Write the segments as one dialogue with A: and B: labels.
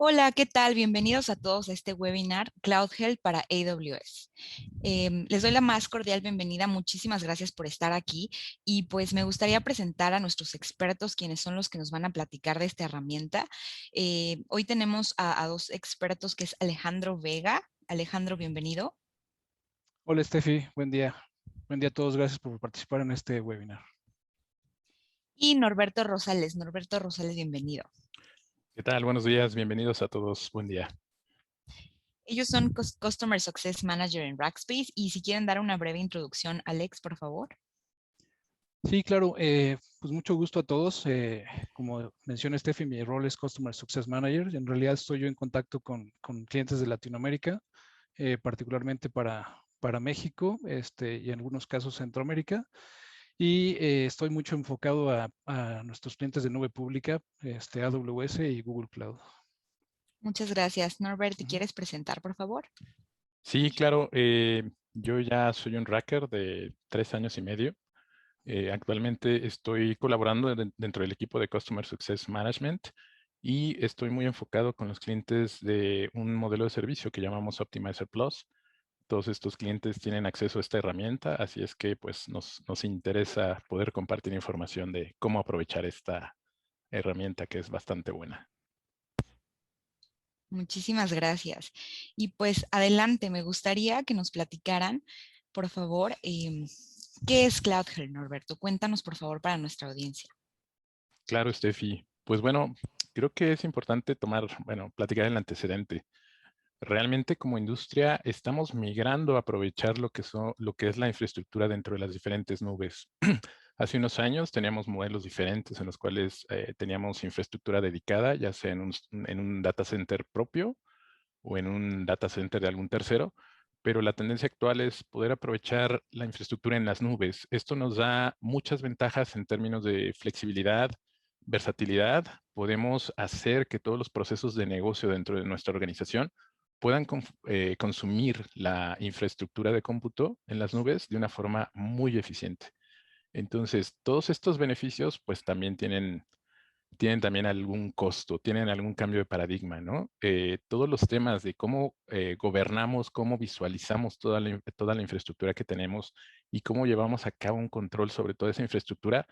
A: Hola, ¿qué tal? Bienvenidos a todos a este webinar Cloud Health para AWS. Les doy la más cordial bienvenida. Muchísimas gracias por estar aquí y pues me gustaría presentar a nuestros expertos, quienes son los que nos van a platicar de esta herramienta. Hoy tenemos a dos expertos, que es Alejandro Vega. Alejandro, bienvenido.
B: Hola Steffi, buen día. Buen día a todos, gracias por participar en este webinar.
A: Y Norberto Rosales. Norberto Rosales, bienvenido.
C: ¿Qué tal? Buenos días, bienvenidos a todos. Buen día.
A: Ellos son Customer Success Manager en Rackspace y si quieren dar una breve introducción, Alex, por favor.
B: Sí, claro, pues mucho gusto a todos. Como menciona Steffi, mi rol es Customer Success Manager. En realidad estoy yo en contacto con clientes de Latinoamérica, particularmente para México y en algunos casos Centroamérica. Y estoy mucho enfocado a nuestros clientes de nube pública, AWS y Google Cloud.
A: Muchas gracias. Norbert, ¿te
B: Ujú.
A: quieres presentar, por favor?
C: Sí, claro, yo ya soy un Racker de 3 años y medio. Actualmente estoy colaborando dentro del equipo de Customer Success Management y estoy muy enfocado con los clientes de un modelo de servicio que llamamos Optimizer Plus. Todos estos clientes tienen acceso a esta herramienta, así es que pues nos interesa poder compartir información de cómo aprovechar esta herramienta que es bastante buena.
A: Muchísimas gracias. Y pues adelante, me gustaría que nos platicaran, por favor, ¿qué es CloudHealth, Norberto? Cuéntanos, por favor, para nuestra audiencia.
C: Claro, Steffi. Pues bueno, creo que es importante platicar el antecedente. Realmente como industria estamos migrando a aprovechar lo que es la infraestructura dentro de las diferentes nubes. Hace unos años teníamos modelos diferentes en los cuales teníamos infraestructura dedicada, ya sea en un data center propio o en un data center de algún tercero, pero la tendencia actual es poder aprovechar la infraestructura en las nubes. Esto nos da muchas ventajas en términos de flexibilidad, versatilidad. Podemos hacer que todos los procesos de negocio dentro de nuestra organización puedan consumir la infraestructura de cómputo en las nubes de una forma muy eficiente. Entonces, todos estos beneficios pues también tienen también algún costo, tienen algún cambio de paradigma, ¿no? Todos los temas de cómo gobernamos, cómo visualizamos toda la infraestructura que tenemos y cómo llevamos a cabo un control sobre toda esa infraestructura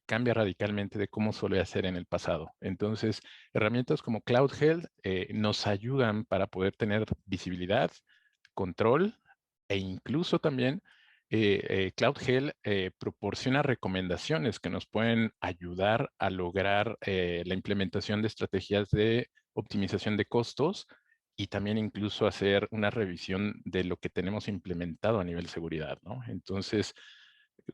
C: cambia radicalmente de cómo solía ser en el pasado. Entonces, herramientas como Cloud Health nos ayudan para poder tener visibilidad, control e incluso también Cloud Health proporciona recomendaciones que nos pueden ayudar a lograr la implementación de estrategias de optimización de costos y también incluso hacer una revisión de lo que tenemos implementado a nivel seguridad, ¿no? Entonces,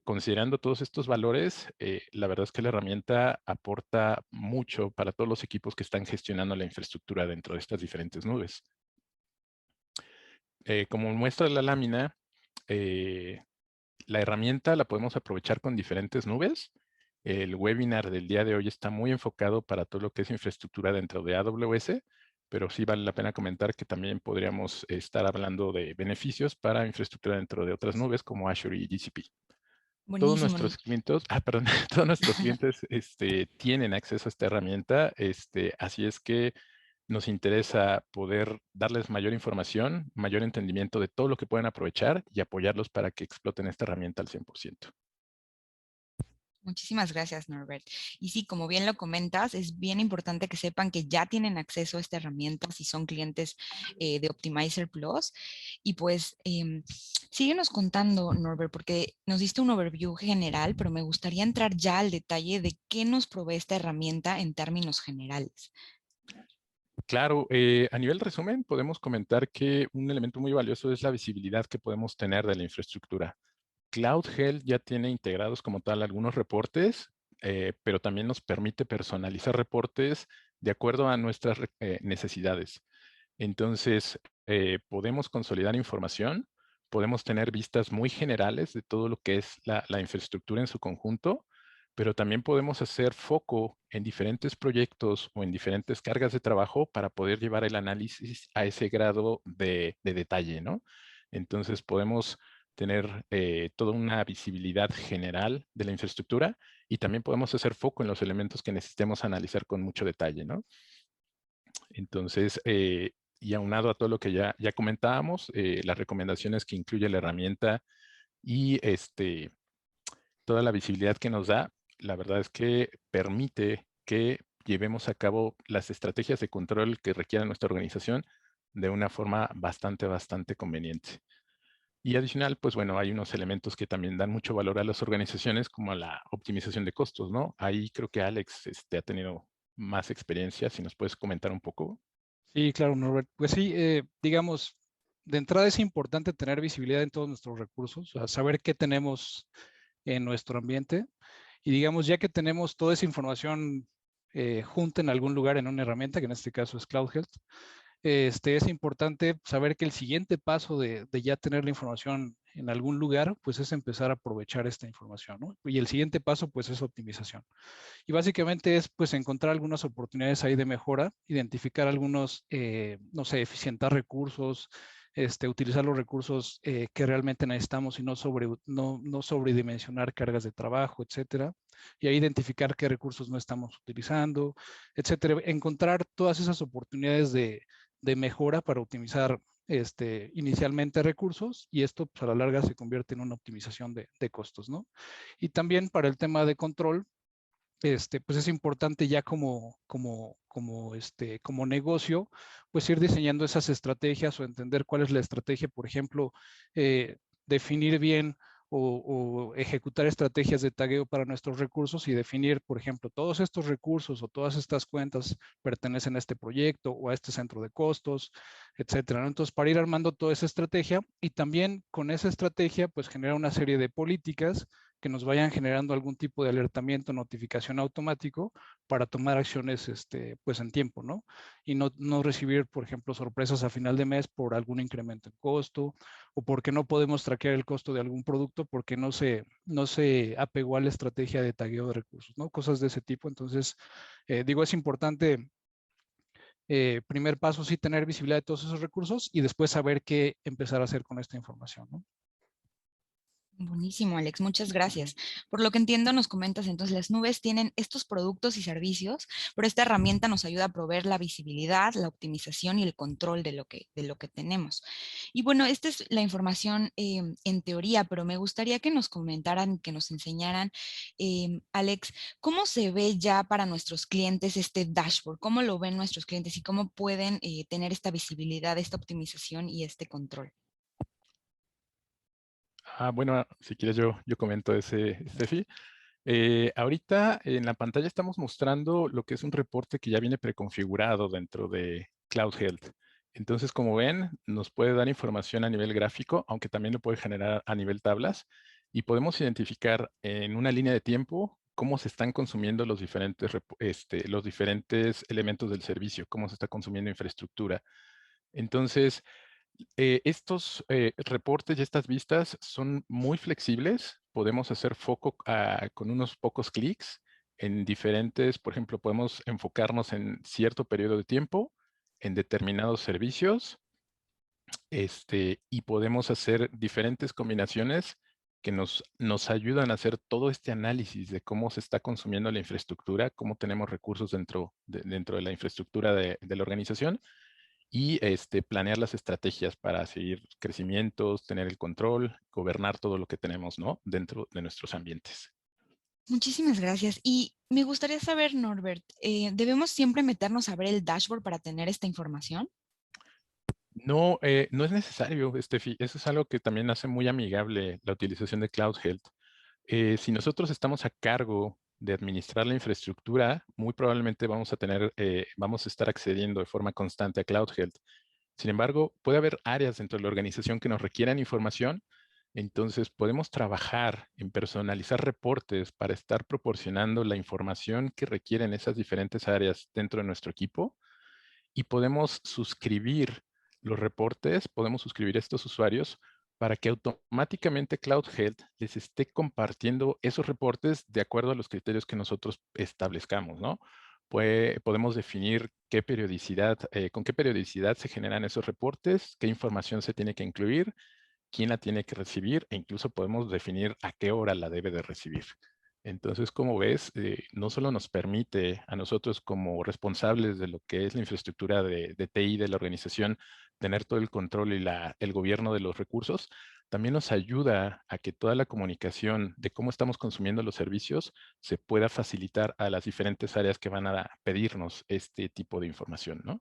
C: considerando todos estos valores, la verdad es que la herramienta aporta mucho para todos los equipos que están gestionando la infraestructura dentro de estas diferentes nubes. Como muestra la lámina, eh, la herramienta la podemos aprovechar con diferentes nubes. El webinar del día de hoy está muy enfocado para todo lo que es infraestructura dentro de AWS, pero sí vale la pena comentar que también podríamos estar hablando de beneficios para infraestructura dentro de otras nubes como Azure y GCP. Todos
A: Buenísimo.
C: nuestros clientes, perdón, todos nuestros clientes tienen acceso a esta herramienta, así es que nos interesa poder darles mayor información, mayor entendimiento de todo lo que pueden aprovechar y apoyarlos para que exploten esta herramienta al 100%.
A: Muchísimas gracias, Norbert. Y sí, como bien lo comentas, es bien importante que sepan que ya tienen acceso a esta herramienta si son clientes de Optimizer Plus. Y pues, síguenos contando, Norbert, porque nos diste un overview general, pero me gustaría entrar ya al detalle de qué nos provee esta herramienta en términos generales.
C: Claro, a nivel resumen, podemos comentar que un elemento muy valioso es la visibilidad que podemos tener de la infraestructura. Cloud Health ya tiene integrados como tal algunos reportes, pero también nos permite personalizar reportes de acuerdo a nuestras necesidades. Entonces, podemos consolidar información, podemos tener vistas muy generales de todo lo que es la infraestructura en su conjunto, pero también podemos hacer foco en diferentes proyectos o en diferentes cargas de trabajo para poder llevar el análisis a ese grado de detalle, ¿no? Entonces, podemos tener toda una visibilidad general de la infraestructura y también podemos hacer foco en los elementos que necesitemos analizar con mucho detalle, ¿no? Entonces, y aunado a todo lo que ya comentábamos, las recomendaciones que incluye la herramienta y toda la visibilidad que nos da, la verdad es que permite que llevemos a cabo las estrategias de control que requiera nuestra organización de una forma bastante conveniente. Y adicional, pues bueno, hay unos elementos que también dan mucho valor a las organizaciones, como la optimización de costos, ¿no? Ahí creo que Alex ha tenido más experiencia, si nos puedes comentar un poco.
B: Sí, claro, Norbert. Pues sí, digamos, de entrada es importante tener visibilidad en todos nuestros recursos, o sea, saber qué tenemos en nuestro ambiente y digamos, ya que tenemos toda esa información junta en algún lugar en una herramienta, que en este caso es Cloud Health, es importante saber que el siguiente paso de ya tener la información en algún lugar, pues es empezar a aprovechar esta información, ¿no? Y el siguiente paso, pues es optimización. Y básicamente es pues encontrar algunas oportunidades ahí de mejora, identificar algunos, no sé, eficientar recursos, utilizar los recursos que realmente necesitamos y no sobredimensionar cargas de trabajo, etcétera. Y ahí identificar qué recursos no estamos utilizando, etcétera. Encontrar todas esas oportunidades de mejora para optimizar inicialmente recursos y esto pues, a la larga se convierte en una optimización de costos, ¿no? Y también para el tema de control, pues es importante ya como negocio, pues ir diseñando esas estrategias o entender cuál es la estrategia, por ejemplo, definir bien o ejecutar estrategias de tagueo para nuestros recursos y definir, por ejemplo, todos estos recursos o todas estas cuentas pertenecen a este proyecto o a este centro de costos, etcétera, ¿no? Entonces, para ir armando toda esa estrategia y también con esa estrategia, pues generar una serie de políticas que nos vayan generando algún tipo de alertamiento, notificación automático para tomar acciones pues en tiempo, ¿no? Y no recibir, por ejemplo, sorpresas a final de mes por algún incremento en costo o porque no podemos traquear el costo de algún producto porque no se apegó a la estrategia de tagueo de recursos, ¿no? Cosas de ese tipo. Entonces, digo, es importante primer paso sí tener visibilidad de todos esos recursos y después saber qué empezar a hacer con esta información, ¿no?
A: Buenísimo, Alex, muchas gracias. Por lo que entiendo, nos comentas entonces, las nubes tienen estos productos y servicios, pero esta herramienta nos ayuda a proveer la visibilidad, la optimización y el control de lo que tenemos. Y bueno, esta es la información en teoría, pero me gustaría que nos comentaran, que nos enseñaran, Alex, ¿cómo se ve ya para nuestros clientes este dashboard? ¿Cómo lo ven nuestros clientes y cómo pueden tener esta visibilidad, esta optimización y este control?
C: Bueno, si quieres yo comento ese, Steffi. Ahorita en la pantalla estamos mostrando lo que es un reporte que ya viene preconfigurado dentro de Cloud Health. Entonces, como ven, nos puede dar información a nivel gráfico, aunque también lo puede generar a nivel tablas, y podemos identificar en una línea de tiempo cómo se están consumiendo los diferentes elementos del servicio, cómo se está consumiendo infraestructura. Entonces, estos reportes y estas vistas son muy flexibles. Podemos hacer foco con unos pocos clics en diferentes, por ejemplo, podemos enfocarnos en cierto periodo de tiempo, en determinados servicios, y podemos hacer diferentes combinaciones que nos ayudan a hacer todo este análisis de cómo se está consumiendo la infraestructura, cómo tenemos recursos dentro de la infraestructura de la organización y planear las estrategias para seguir crecimientos, tener el control, gobernar todo lo que tenemos, ¿no? Dentro de nuestros ambientes.
A: Muchísimas gracias. Y me gustaría saber, Norbert, ¿debemos siempre meternos a ver el dashboard para tener esta información?
C: No, no es necesario, Steffi. Eso es algo que también hace muy amigable la utilización de Cloud Health. Si nosotros estamos a cargo de administrar la infraestructura, muy probablemente vamos a estar accediendo de forma constante a Cloud Health. Sin embargo, puede haber áreas dentro de la organización que nos requieran información, entonces podemos trabajar en personalizar reportes para estar proporcionando la información que requieren esas diferentes áreas dentro de nuestro equipo y podemos suscribir los reportes, podemos suscribir a estos usuarios para que automáticamente Cloud Health les esté compartiendo esos reportes de acuerdo a los criterios que nosotros establezcamos, ¿no? Podemos definir con qué periodicidad se generan esos reportes, qué información se tiene que incluir, quién la tiene que recibir e incluso podemos definir a qué hora la debe de recibir. Entonces, como ves, no solo nos permite a nosotros como responsables de lo que es la infraestructura de TI de la organización tener todo el control y el gobierno de los recursos, también nos ayuda a que toda la comunicación de cómo estamos consumiendo los servicios se pueda facilitar a las diferentes áreas que van a pedirnos este tipo de información, ¿no?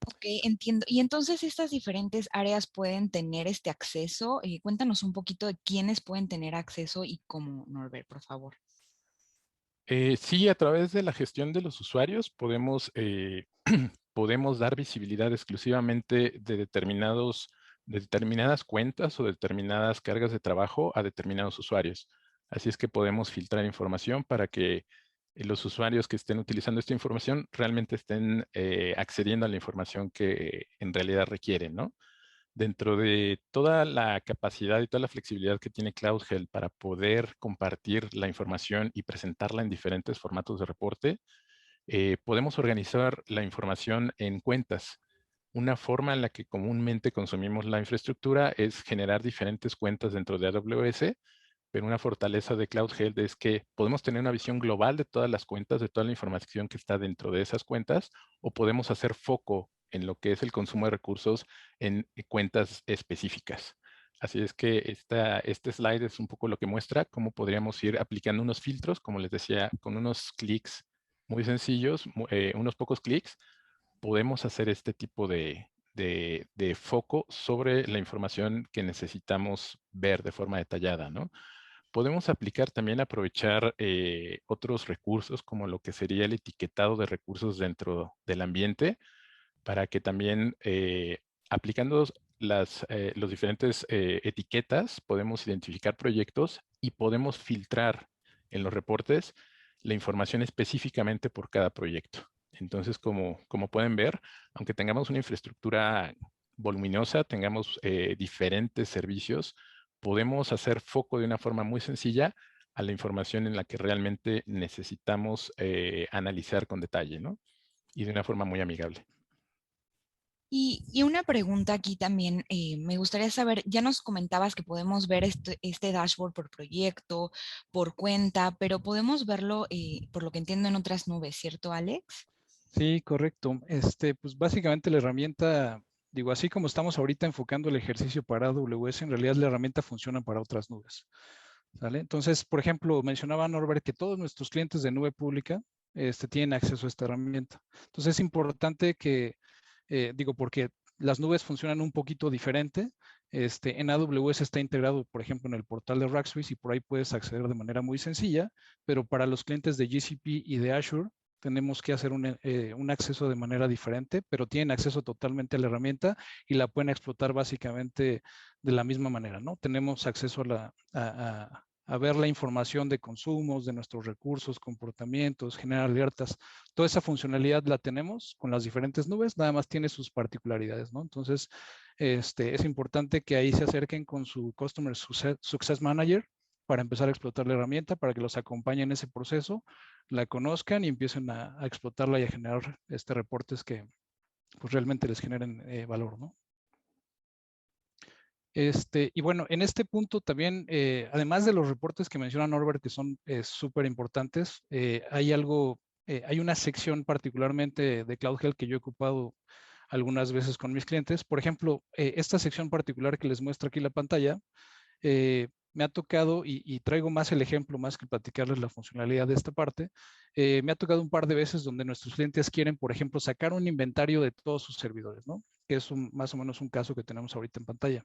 A: Ok, entiendo. Y entonces estas diferentes áreas pueden tener este acceso. Cuéntanos un poquito de quiénes pueden tener acceso y cómo, Norbert, por favor.
C: Sí, a través de la gestión de los usuarios podemos, podemos dar visibilidad exclusivamente de determinadas cuentas o determinadas cargas de trabajo a determinados usuarios. Así es que podemos filtrar información para que los usuarios que estén utilizando esta información realmente estén accediendo a la información que en realidad requieren, ¿no? Dentro de toda la capacidad y toda la flexibilidad que tiene Cloud Health para poder compartir la información y presentarla en diferentes formatos de reporte, podemos organizar la información en cuentas. Una forma en la que comúnmente consumimos la infraestructura es generar diferentes cuentas dentro de AWS, pero una fortaleza de Cloud Health es que podemos tener una visión global de todas las cuentas, de toda la información que está dentro de esas cuentas, o podemos hacer foco en lo que es el consumo de recursos en cuentas específicas. Así es que este slide es un poco lo que muestra cómo podríamos ir aplicando unos filtros, como les decía, con unos clics muy sencillos, unos pocos clics, podemos hacer este tipo de foco sobre la información que necesitamos ver de forma detallada, ¿no? Podemos aplicar también, aprovechar otros recursos como lo que sería el etiquetado de recursos dentro del ambiente para que también aplicando los diferentes etiquetas podemos identificar proyectos y podemos filtrar en los reportes la información específicamente por cada proyecto. Entonces, como pueden ver, aunque tengamos una infraestructura voluminosa, tengamos diferentes servicios, podemos hacer foco de una forma muy sencilla a la información en la que realmente necesitamos analizar con detalle, ¿no? Y de una forma muy amigable.
A: Y una pregunta aquí también, me gustaría saber, ya nos comentabas que podemos ver este dashboard por proyecto, por cuenta, pero podemos verlo, por lo que entiendo, en otras nubes, ¿cierto, Alex?
B: Sí, correcto. Pues básicamente la herramienta, digo, así como estamos ahorita enfocando el ejercicio para AWS, en realidad la herramienta funciona para otras nubes. ¿Sale? Entonces, por ejemplo, mencionaba Norbert que todos nuestros clientes de nube pública tienen acceso a esta herramienta. Entonces es importante que, digo, porque las nubes funcionan un poquito diferente. En AWS está integrado, por ejemplo, en el portal de Rackspace y por ahí puedes acceder de manera muy sencilla, pero para los clientes de GCP y de Azure tenemos que hacer un acceso de manera diferente, pero tienen acceso totalmente a la herramienta y la pueden explotar básicamente de la misma manera, ¿no? Tenemos acceso a ver la información de consumos, de nuestros recursos, comportamientos, generar alertas. Toda esa funcionalidad la tenemos con las diferentes nubes, nada más tiene sus particularidades, ¿no? Entonces, es importante que ahí se acerquen con su Customer Success Manager para empezar a explotar la herramienta, para que los acompañen en ese proceso, la conozcan y empiecen a explotarla y a generar reportes que pues, realmente les generen valor, ¿no? Y bueno, en este punto también, además de los reportes que menciona Norbert, que son súper importantes, hay una sección particularmente de Cloud Health que yo he ocupado algunas veces con mis clientes. Por ejemplo, esta sección particular que les muestro aquí en la pantalla, me ha tocado, y traigo más el ejemplo, más que platicarles la funcionalidad de esta parte, me ha tocado un par de veces donde nuestros clientes quieren, por ejemplo, sacar un inventario de todos sus servidores, ¿no? Que es más o menos un caso que tenemos ahorita en pantalla.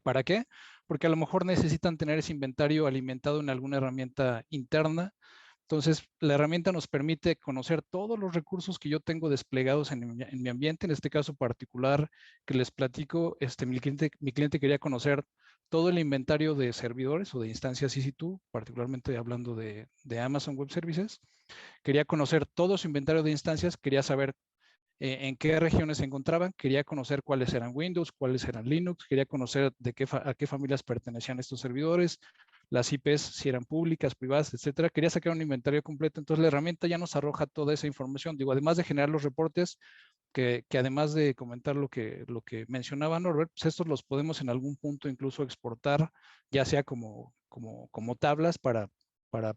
B: ¿Para qué? Porque a lo mejor necesitan tener ese inventario alimentado en alguna herramienta interna. Entonces, la herramienta nos permite conocer todos los recursos que yo tengo desplegados en mi ambiente. En este caso particular que les platico, mi cliente quería conocer todo el inventario de servidores o de instancias EC2, particularmente hablando de Amazon Web Services. Quería conocer todo su inventario de instancias, quería saber en qué regiones se encontraban, quería conocer cuáles eran Windows, cuáles eran Linux, quería conocer a qué familias pertenecían estos servidores, las IPs, si eran públicas, privadas, etcétera. Quería sacar un inventario completo, entonces la herramienta ya nos arroja toda esa información. Digo, además de generar los reportes, que además de comentar lo que mencionaba Norbert, pues estos los podemos en algún punto incluso exportar, ya sea como como tablas para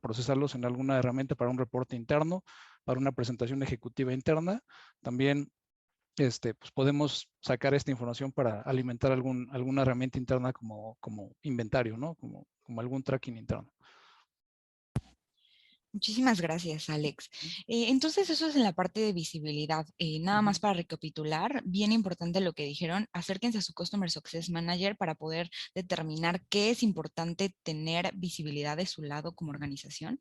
B: procesarlos en alguna herramienta para un reporte interno, para una presentación ejecutiva interna. También pues podemos sacar esta información para alimentar alguna herramienta interna como inventario, ¿no? Como algún tracking interno.
A: Muchísimas gracias, Alex. Entonces, eso es en la parte de visibilidad. Nada más para recapitular, bien importante lo que dijeron, acérquense a su Customer Success Manager para poder determinar qué es importante tener visibilidad de su lado como organización.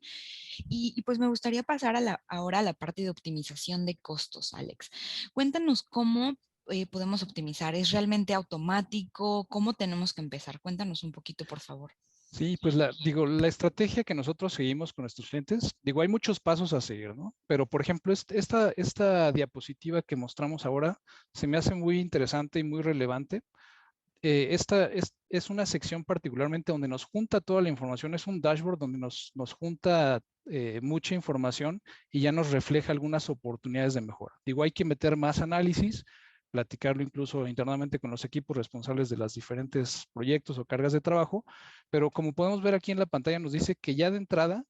A: Y pues me gustaría pasar ahora a la parte de optimización de costos, Alex. Cuéntanos cómo podemos optimizar. ¿Es realmente automático? ¿Cómo tenemos que empezar? Cuéntanos un poquito, por favor.
B: Sí, pues la estrategia que nosotros seguimos con nuestros clientes, hay muchos pasos a seguir, ¿no? Pero, por ejemplo, esta diapositiva que mostramos ahora se me hace muy interesante y muy relevante. Esta es una sección particularmente donde nos junta toda la información, es un dashboard donde nos junta mucha información y ya nos refleja algunas oportunidades de mejora. Hay que meter más análisis, platicarlo incluso internamente con los equipos responsables de los diferentes proyectos o cargas de trabajo, pero como podemos ver aquí en la pantalla nos dice que ya de entrada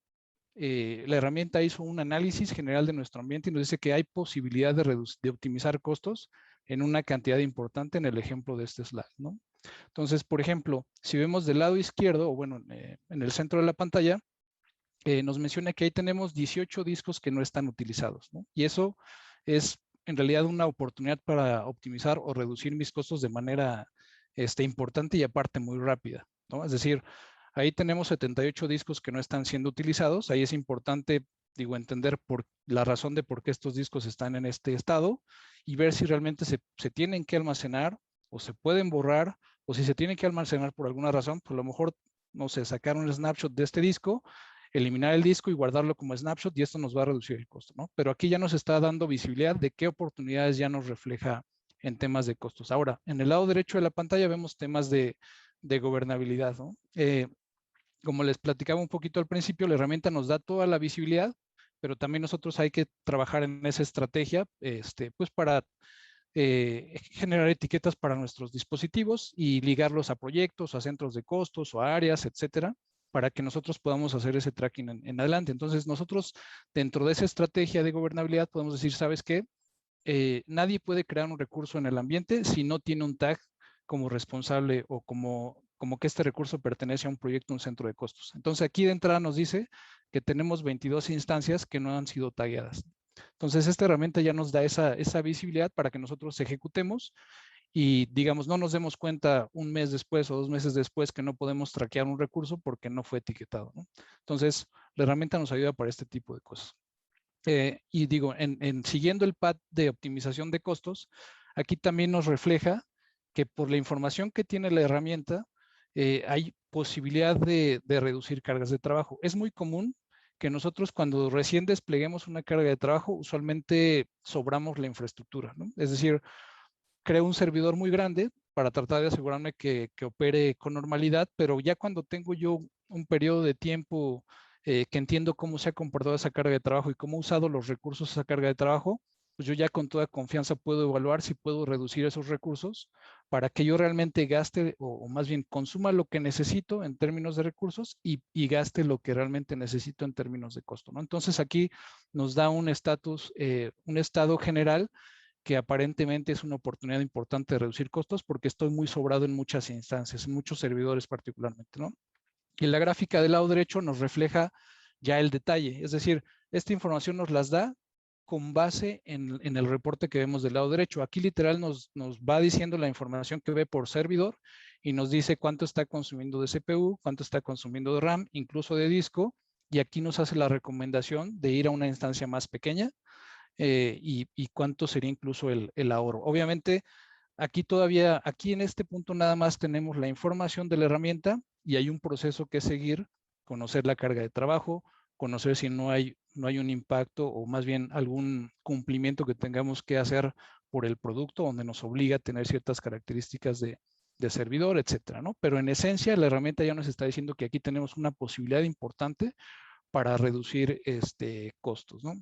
B: la herramienta hizo un análisis general de nuestro ambiente y nos dice que hay posibilidad de optimizar costos en una cantidad importante en el ejemplo de este slide, ¿no? Entonces, por ejemplo, si vemos del lado izquierdo, o bueno, en el centro de la pantalla, nos menciona que ahí tenemos 18 discos que no están utilizados, ¿no? Y eso es en realidad una oportunidad para optimizar o reducir mis costos de manera importante y aparte muy rápida, ¿no? Es decir, ahí tenemos 78 discos que no están siendo utilizados. Ahí es importante, entender la razón de por qué estos discos están en este estado y ver si realmente se tienen que almacenar o se pueden borrar, o si se tienen que almacenar por alguna razón, pues a lo mejor, no sé, sacar un snapshot de este disco, eliminar el disco y guardarlo como snapshot, y esto nos va a reducir el costo, ¿no? Pero aquí ya nos está dando visibilidad de qué oportunidades ya nos refleja en temas de costos. Ahora, en el lado derecho de la pantalla vemos temas de gobernabilidad, ¿no? Como les platicaba un poquito al principio, la herramienta nos da toda la visibilidad, pero también nosotros hay que trabajar en esa estrategia, pues para generar etiquetas para nuestros dispositivos y ligarlos a proyectos, a centros de costos o a áreas, etcétera, para que nosotros podamos hacer ese tracking en adelante. Entonces, nosotros, dentro de esa estrategia de gobernabilidad, podemos decir, ¿sabes qué? Nadie puede crear un recurso en el ambiente si no tiene un tag como responsable o como que este recurso pertenece a un proyecto, un centro de costos. Entonces, aquí de entrada nos dice que tenemos 22 instancias que no han sido tagueadas. Entonces, esta herramienta ya nos da esa visibilidad para que nosotros ejecutemos y, digamos, no nos demos cuenta un mes después o 2 meses después que no podemos traquear un recurso porque no fue etiquetado, ¿no? Entonces, la herramienta nos ayuda para este tipo de cosas. Y siguiendo el path de optimización de costos, aquí también nos refleja que por la información que tiene la herramienta, hay posibilidad de reducir cargas de trabajo. Es muy común que nosotros cuando recién despleguemos una carga de trabajo, usualmente sobramos la infraestructura, ¿no? Es decir, creo un servidor muy grande para tratar de asegurarme que opere con normalidad, pero ya cuando tengo yo un periodo de tiempo que entiendo cómo se ha comportado esa carga de trabajo y cómo he usado los recursos de esa carga de trabajo, pues yo ya con toda confianza puedo evaluar si puedo reducir esos recursos para que yo realmente gaste o más bien consuma lo que necesito en términos de recursos y gaste lo que realmente necesito en términos de costo, ¿no? Entonces aquí nos da un estatus, un estado general que aparentemente es una oportunidad importante de reducir costos porque estoy muy sobrado en muchas instancias, en muchos servidores particularmente, ¿no? Y la gráfica del lado derecho nos refleja ya el detalle, es decir, esta información nos las da con base en el reporte que vemos del lado derecho. Aquí literal nos va diciendo la información que ve por servidor y nos dice cuánto está consumiendo de CPU, cuánto está consumiendo de RAM, incluso de disco, y aquí nos hace la recomendación de ir a una instancia más pequeña, y cuánto sería incluso el ahorro. Obviamente, aquí en este punto nada más tenemos la información de la herramienta y hay un proceso que seguir, conocer la carga de trabajo, conocer si no hay un impacto o más bien algún cumplimiento que tengamos que hacer por el producto donde nos obliga a tener ciertas características de servidor, etcétera, ¿no? Pero en esencia la herramienta ya nos está diciendo que aquí tenemos una posibilidad importante para reducir costos, ¿no?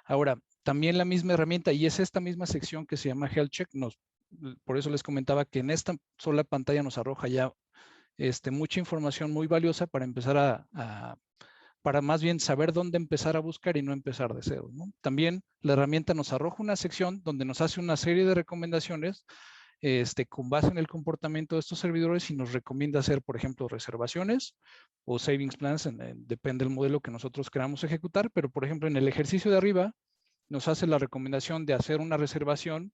B: Ahora, también la misma herramienta, y es esta misma sección que se llama Health Check, por eso les comentaba que en esta sola pantalla nos arroja ya mucha información muy valiosa para empezar para más bien saber dónde empezar a buscar y no empezar de cero, ¿no? También la herramienta nos arroja una sección donde nos hace una serie de recomendaciones con base en el comportamiento de estos servidores y nos recomienda hacer, por ejemplo, reservaciones o savings plans, depende del modelo que nosotros queramos ejecutar, pero por ejemplo en el ejercicio de arriba nos hace la recomendación de hacer una reservación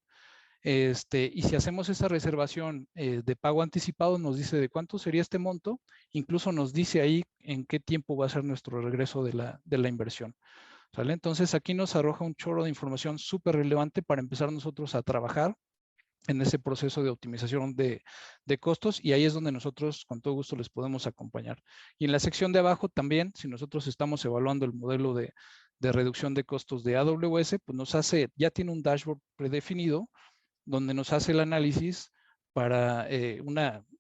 B: y si hacemos esa reservación de pago anticipado, nos dice de cuánto sería este monto, incluso nos dice ahí en qué tiempo va a ser nuestro regreso de la inversión. ¿Sale? Entonces aquí nos arroja un chorro de información súper relevante para empezar nosotros a trabajar en ese proceso de optimización de costos, y ahí es donde nosotros con todo gusto les podemos acompañar. Y en la sección de abajo también, si nosotros estamos evaluando el modelo de reducción de costos de AWS, pues nos hace, ya tiene un dashboard predefinido donde nos hace el análisis para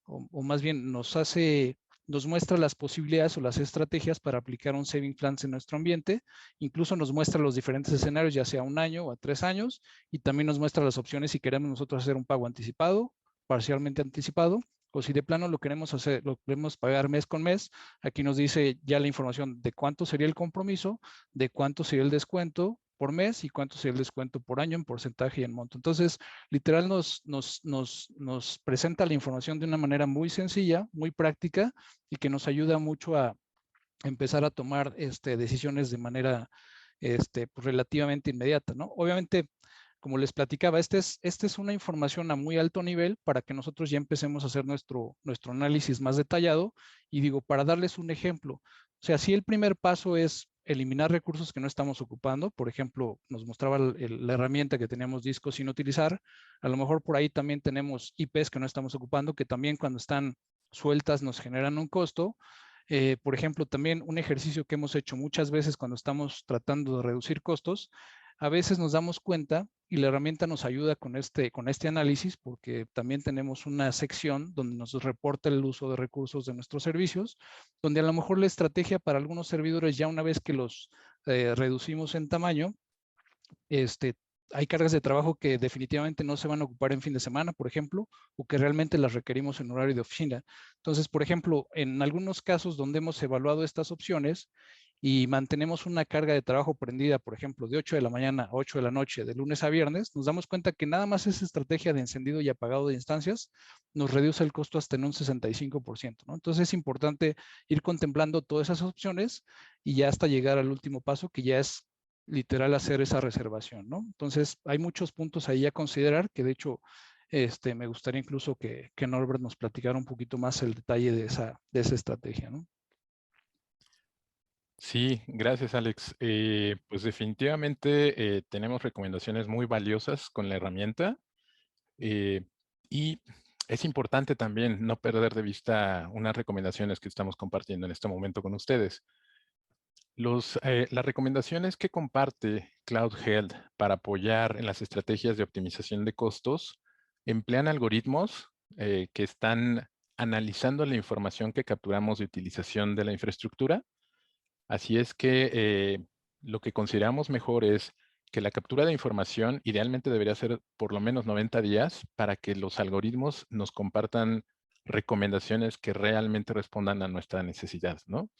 B: o más bien nos muestra las posibilidades o las estrategias para aplicar un saving plan en nuestro ambiente. Incluso nos muestra los diferentes escenarios, ya sea 1 año o a 3 años, y también nos muestra las opciones si queremos nosotros hacer un pago anticipado, parcialmente anticipado, o si de plano lo queremos pagar mes con mes. Aquí nos dice ya la información de cuánto sería el compromiso, de cuánto sería el descuento por mes y cuánto sería el descuento por año en porcentaje y en monto. Entonces, literal nos presenta la información de una manera muy sencilla, muy práctica, y que nos ayuda mucho a empezar a tomar decisiones de manera pues, relativamente inmediata, ¿no? Obviamente, como les platicaba, esta es una información a muy alto nivel para que nosotros ya empecemos a hacer nuestro análisis más detallado. Y digo, para darles un ejemplo, o sea, si el primer paso es eliminar recursos que no estamos ocupando, por ejemplo, nos mostraba la herramienta que teníamos discos sin utilizar, a lo mejor por ahí también tenemos IPs que no estamos ocupando, que también cuando están sueltas nos generan un costo. Por ejemplo, también un ejercicio que hemos hecho muchas veces cuando estamos tratando de reducir costos, a veces nos damos cuenta y la herramienta nos ayuda con este análisis, porque también tenemos una sección donde nos reporta el uso de recursos de nuestros servicios, donde a lo mejor la estrategia para algunos servidores, ya una vez que los reducimos en tamaño, hay cargas de trabajo que definitivamente no se van a ocupar en fin de semana, por ejemplo, o que realmente las requerimos en horario de oficina. Entonces, por ejemplo, en algunos casos donde hemos evaluado estas opciones y mantenemos una carga de trabajo prendida, por ejemplo, de 8 de la mañana a 8 de la noche, de lunes a viernes, nos damos cuenta que nada más esa estrategia de encendido y apagado de instancias nos reduce el costo hasta en un 65%, ¿no? Entonces es importante ir contemplando todas esas opciones y ya hasta llegar al último paso, que ya es literal hacer esa reservación, ¿no? Entonces, hay muchos puntos ahí a considerar, que de hecho, me gustaría incluso que Norbert nos platicara un poquito más el detalle de esa estrategia, ¿no?
C: Sí, gracias, Alex. Pues definitivamente tenemos recomendaciones muy valiosas con la herramienta, y es importante también no perder de vista unas recomendaciones que estamos compartiendo en este momento con ustedes. Las recomendaciones que comparte Cloud Health para apoyar en las estrategias de optimización de costos emplean algoritmos que están analizando la información que capturamos de utilización de la infraestructura. Así es que lo que consideramos mejor es que la captura de información idealmente debería ser por lo menos 90 días para que los algoritmos nos compartan recomendaciones que realmente respondan a nuestra necesidad, ¿no?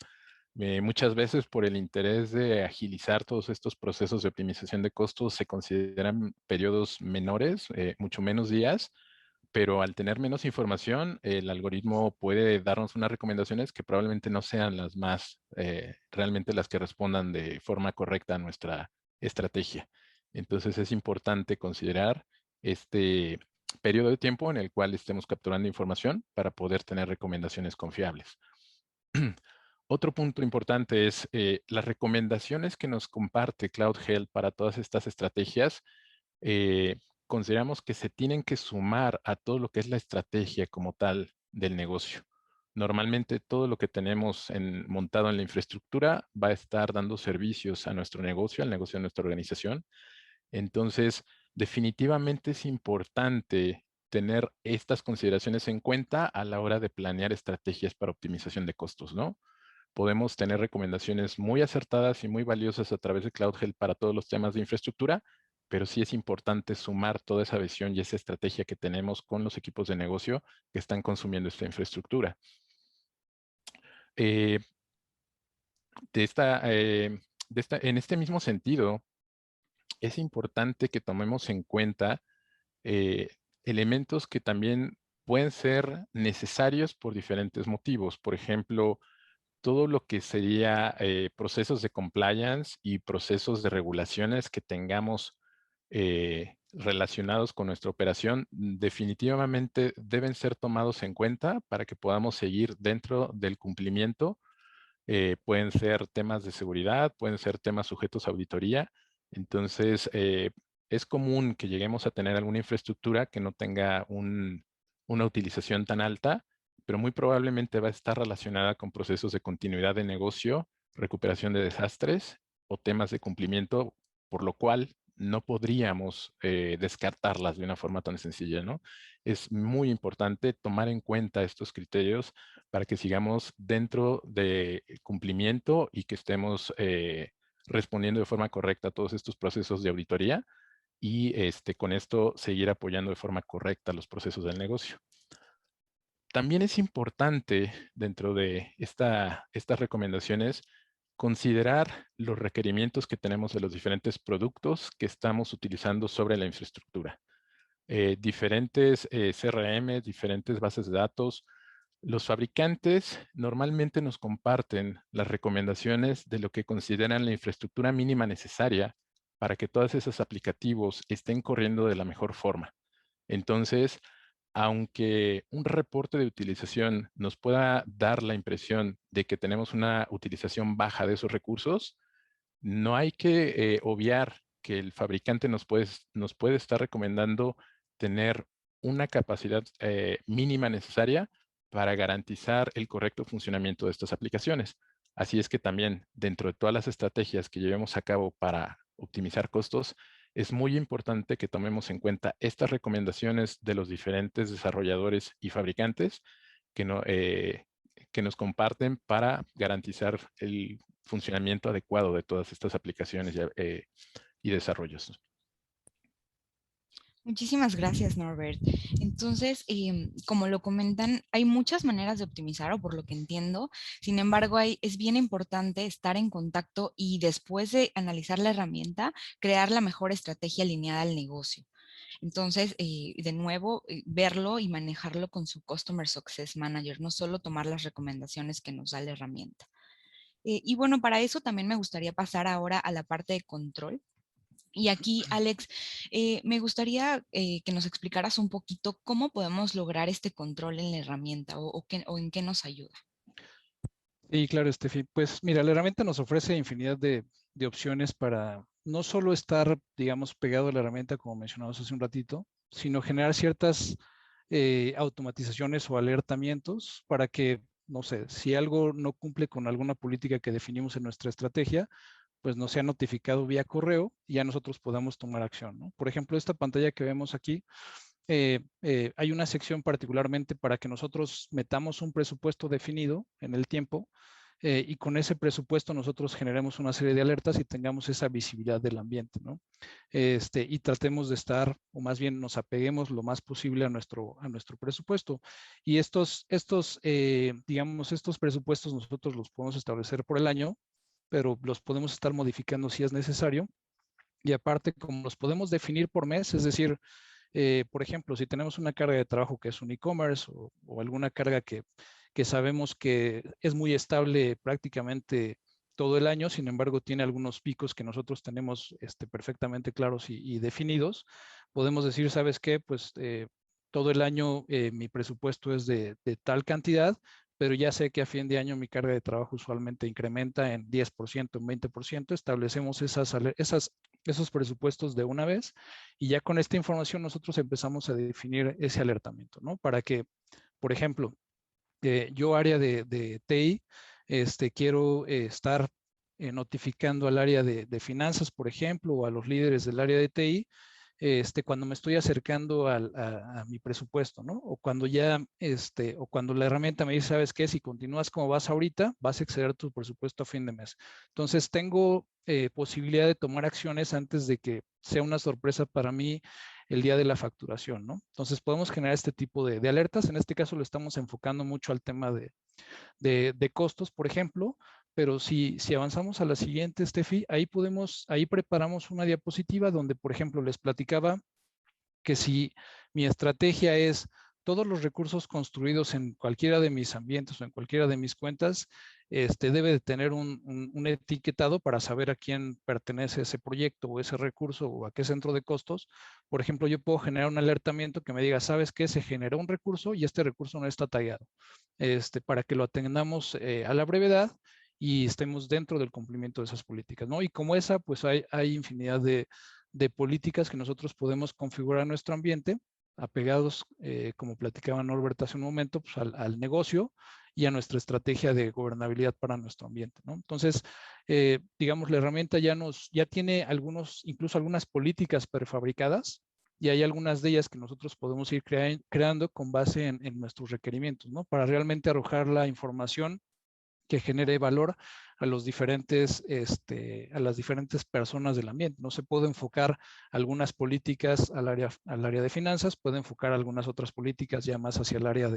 C: Muchas veces por el interés de agilizar todos estos procesos de optimización de costos se consideran periodos menores, mucho menos días, pero al tener menos información, el algoritmo puede darnos unas recomendaciones que probablemente no sean las más, realmente las que respondan de forma correcta a nuestra estrategia. Entonces es importante considerar este periodo de tiempo en el cual estemos capturando información para poder tener recomendaciones confiables. Otro punto importante es las recomendaciones que nos comparte Cloud Health para todas estas estrategias. Consideramos que se tienen que sumar a todo lo que es la estrategia como tal del negocio. Normalmente todo lo que tenemos montado en la infraestructura va a estar dando servicios a nuestro negocio, al negocio de nuestra organización. Entonces, definitivamente es importante tener estas consideraciones en cuenta a la hora de planear estrategias para optimización de costos, ¿no? Podemos tener recomendaciones muy acertadas y muy valiosas a través de Cloud Health para todos los temas de infraestructura, pero sí es importante sumar toda esa visión y esa estrategia que tenemos con los equipos de negocio que están consumiendo esta infraestructura. Eh, en este mismo sentido, es importante que tomemos en cuenta eh, elementos que también pueden ser necesarios por diferentes motivos. Por ejemplo, todo lo que sería procesos de compliance y procesos de regulaciones que tengamos relacionados con nuestra operación, definitivamente deben ser tomados en cuenta para que podamos seguir dentro del cumplimiento. Pueden ser temas de seguridad, pueden ser temas sujetos a auditoría. Entonces, es común que lleguemos a tener alguna infraestructura que no tenga una utilización tan alta, pero muy probablemente va a estar relacionada con procesos de continuidad de negocio, recuperación de desastres o temas de cumplimiento, por lo cual no podríamos descartarlas de una forma tan sencilla, ¿no? Es muy importante tomar en cuenta estos criterios para que sigamos dentro de cumplimiento y que estemos respondiendo de forma correcta a todos estos procesos de auditoría y con esto seguir apoyando de forma correcta los procesos del negocio. También es importante dentro de estas recomendaciones considerar los requerimientos que tenemos de los diferentes productos que estamos utilizando sobre la infraestructura. Diferentes CRM, diferentes bases de datos. Los fabricantes normalmente nos comparten las recomendaciones de lo que consideran la infraestructura mínima necesaria para que todos esos aplicativos estén corriendo de la mejor forma. Entonces, aunque un reporte de utilización nos pueda dar la impresión de que tenemos una utilización baja de esos recursos, no hay que obviar que el fabricante nos puede estar recomendando tener una capacidad mínima necesaria para garantizar el correcto funcionamiento de estas aplicaciones. Así es que también dentro de todas las estrategias que llevemos a cabo para optimizar costos, es muy importante que tomemos en cuenta estas recomendaciones de los diferentes desarrolladores y fabricantes que nos comparten para garantizar el funcionamiento adecuado de todas estas aplicaciones y desarrollos.
A: Muchísimas gracias, Norbert. Entonces, como lo comentan, hay muchas maneras de optimizar, o por lo que entiendo. Sin embargo, es bien importante estar en contacto y después de analizar la herramienta, crear la mejor estrategia alineada al negocio. Entonces, de nuevo, verlo y manejarlo con su Customer Success Manager, no solo tomar las recomendaciones que nos da la herramienta. Y bueno, para eso también me gustaría pasar ahora a la parte de control. Y aquí, Alex, me gustaría que nos explicaras un poquito cómo podemos lograr este control en la herramienta o en qué nos ayuda.
B: Sí, claro, Estefi. Pues mira, la herramienta nos ofrece infinidad de opciones para no solo estar, digamos, pegado a la herramienta, como mencionamos hace un ratito, sino generar ciertas automatizaciones o alertamientos para que, no sé, si algo no cumple con alguna política que definimos en nuestra estrategia, pues nos sea notificado vía correo y ya nosotros podamos tomar acción, ¿no? Por ejemplo, esta pantalla que vemos aquí, hay una sección particularmente para que nosotros metamos un presupuesto definido en el tiempo y con ese presupuesto nosotros generemos una serie de alertas y tengamos esa visibilidad del ambiente, ¿no? Y tratemos de estar, o más bien nos apeguemos lo más posible a nuestro presupuesto. Y digamos, estos presupuestos nosotros los podemos establecer por el año, pero los podemos estar modificando si es necesario. Y aparte, como los podemos definir por mes, es decir, por ejemplo, si tenemos una carga de trabajo que es un e-commerce o alguna carga que sabemos que es muy estable prácticamente todo el año, sin embargo, tiene algunos picos que nosotros tenemos perfectamente claros y definidos, podemos decir, ¿sabes qué? Pues todo el año mi presupuesto es de tal cantidad, pero ya sé que a fin de año mi carga de trabajo usualmente incrementa en 10%, en 20%, establecemos esos presupuestos de una vez y ya con esta información nosotros empezamos a definir ese alertamiento, ¿no? Para que, por ejemplo, yo área de TI, quiero estar notificando al área de finanzas, por ejemplo, o a los líderes del área de TI, cuando me estoy acercando a mi presupuesto, ¿no? O cuando ya, o cuando la herramienta me dice, ¿sabes qué? Si continúas como vas ahorita, vas a exceder tu presupuesto a fin de mes. Entonces, tengo posibilidad de tomar acciones antes de que sea una sorpresa para mí el día de la facturación, ¿no? Entonces podemos generar este tipo de alertas. En este caso lo estamos enfocando mucho al tema de costos, por ejemplo, pero si avanzamos a la siguiente, Steffi, ahí preparamos una diapositiva donde, por ejemplo, les platicaba que si mi estrategia es todos los recursos construidos en cualquiera de mis ambientes o en cualquiera de mis cuentas, debe de tener un etiquetado para saber a quién pertenece ese proyecto o ese recurso o a qué centro de costos. Por ejemplo, yo puedo generar un alertamiento que me diga, ¿sabes qué? Se generó un recurso y este recurso no está tallado, para que lo atendamos a la brevedad y estemos dentro del cumplimiento de esas políticas, ¿no? Y como esa, pues hay infinidad de políticas que nosotros podemos configurar en nuestro ambiente, apegados, como platicaba Norbert hace un momento, pues al negocio y a nuestra estrategia de gobernabilidad para nuestro ambiente, ¿no? Entonces, digamos, la herramienta ya tiene incluso algunas políticas prefabricadas, y hay algunas de ellas que nosotros podemos ir creando con base en nuestros requerimientos, ¿no? Para realmente arrojar la información que genere valor a las diferentes personas del ambiente. No se puede enfocar algunas políticas al área de finanzas, puede enfocar algunas otras políticas ya más hacia el área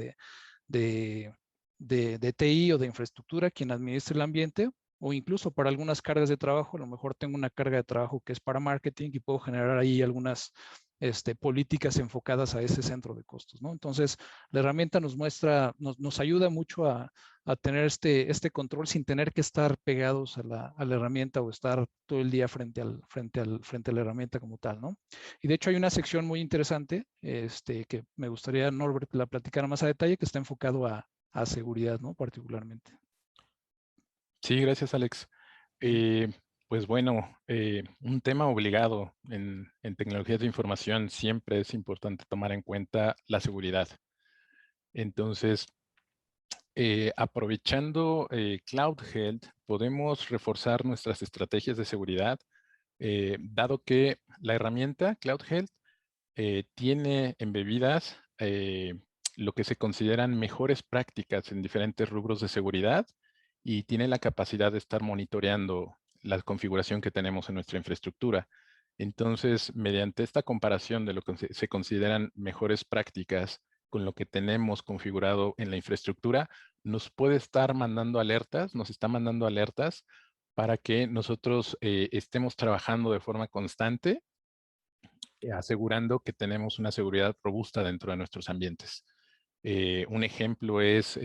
B: de TI o de infraestructura, quien administre el ambiente, o incluso para algunas cargas de trabajo. A lo mejor tengo una carga de trabajo que es para marketing y puedo generar ahí algunas políticas enfocadas a ese centro de costos, ¿no? Entonces, la herramienta nos ayuda mucho a tener este control sin tener que estar pegados a la herramienta o estar todo el día frente a la herramienta como tal, ¿no? Y de hecho hay una sección muy interesante que me gustaría, Norbert, la platicara más a detalle, que está enfocado a seguridad, ¿no? Particularmente.
C: Sí, gracias, Alex. Pues bueno, un tema obligado en tecnologías de información siempre es importante tomar en cuenta la seguridad. Entonces, aprovechando Cloud Health, podemos reforzar nuestras estrategias de seguridad, dado que la herramienta Cloud Health tiene embebidas lo que se consideran mejores prácticas en diferentes rubros de seguridad y tiene la capacidad de estar monitoreando la configuración que tenemos en nuestra infraestructura. Entonces, mediante esta comparación de lo que se consideran mejores prácticas con lo que tenemos configurado en la infraestructura, nos está mandando alertas para que nosotros estemos trabajando de forma constante, asegurando que tenemos una seguridad robusta dentro de nuestros ambientes. Un ejemplo es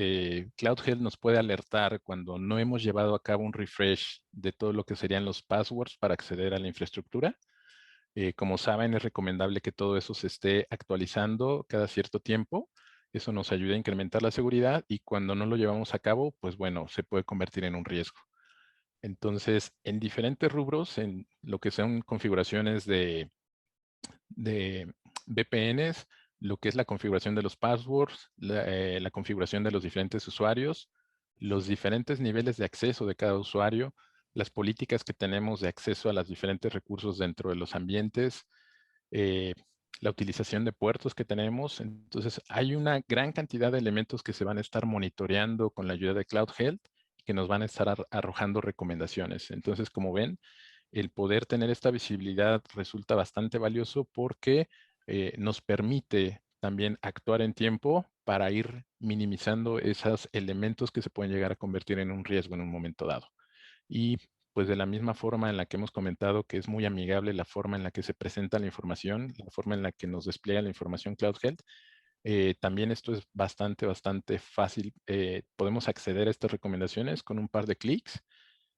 C: Cloud Health nos puede alertar cuando no hemos llevado a cabo un refresh de todo lo que serían los passwords para acceder a la infraestructura. Como saben, es recomendable que todo eso se esté actualizando cada cierto tiempo. Eso nos ayuda a incrementar la seguridad y cuando no lo llevamos a cabo, pues bueno, se puede convertir en un riesgo. Entonces, en diferentes rubros, en lo que son configuraciones de VPNs, lo que es la configuración de los passwords, la configuración de los diferentes usuarios, los diferentes niveles de acceso de cada usuario, las políticas que tenemos de acceso a los diferentes recursos dentro de los ambientes, la utilización de puertos que tenemos. Entonces, hay una gran cantidad de elementos que se van a estar monitoreando con la ayuda de Cloud Health y que nos van a estar arrojando recomendaciones. Entonces, como ven, el poder tener esta visibilidad resulta bastante valioso porque nos permite también actuar en tiempo para ir minimizando esos elementos que se pueden llegar a convertir en un riesgo en un momento dado. Y pues de la misma forma en la que hemos comentado que es muy amigable la forma en la que se presenta la información, la forma en la que nos despliega la información Cloud Health, también esto es bastante fácil. Podemos acceder a estas recomendaciones con un par de clics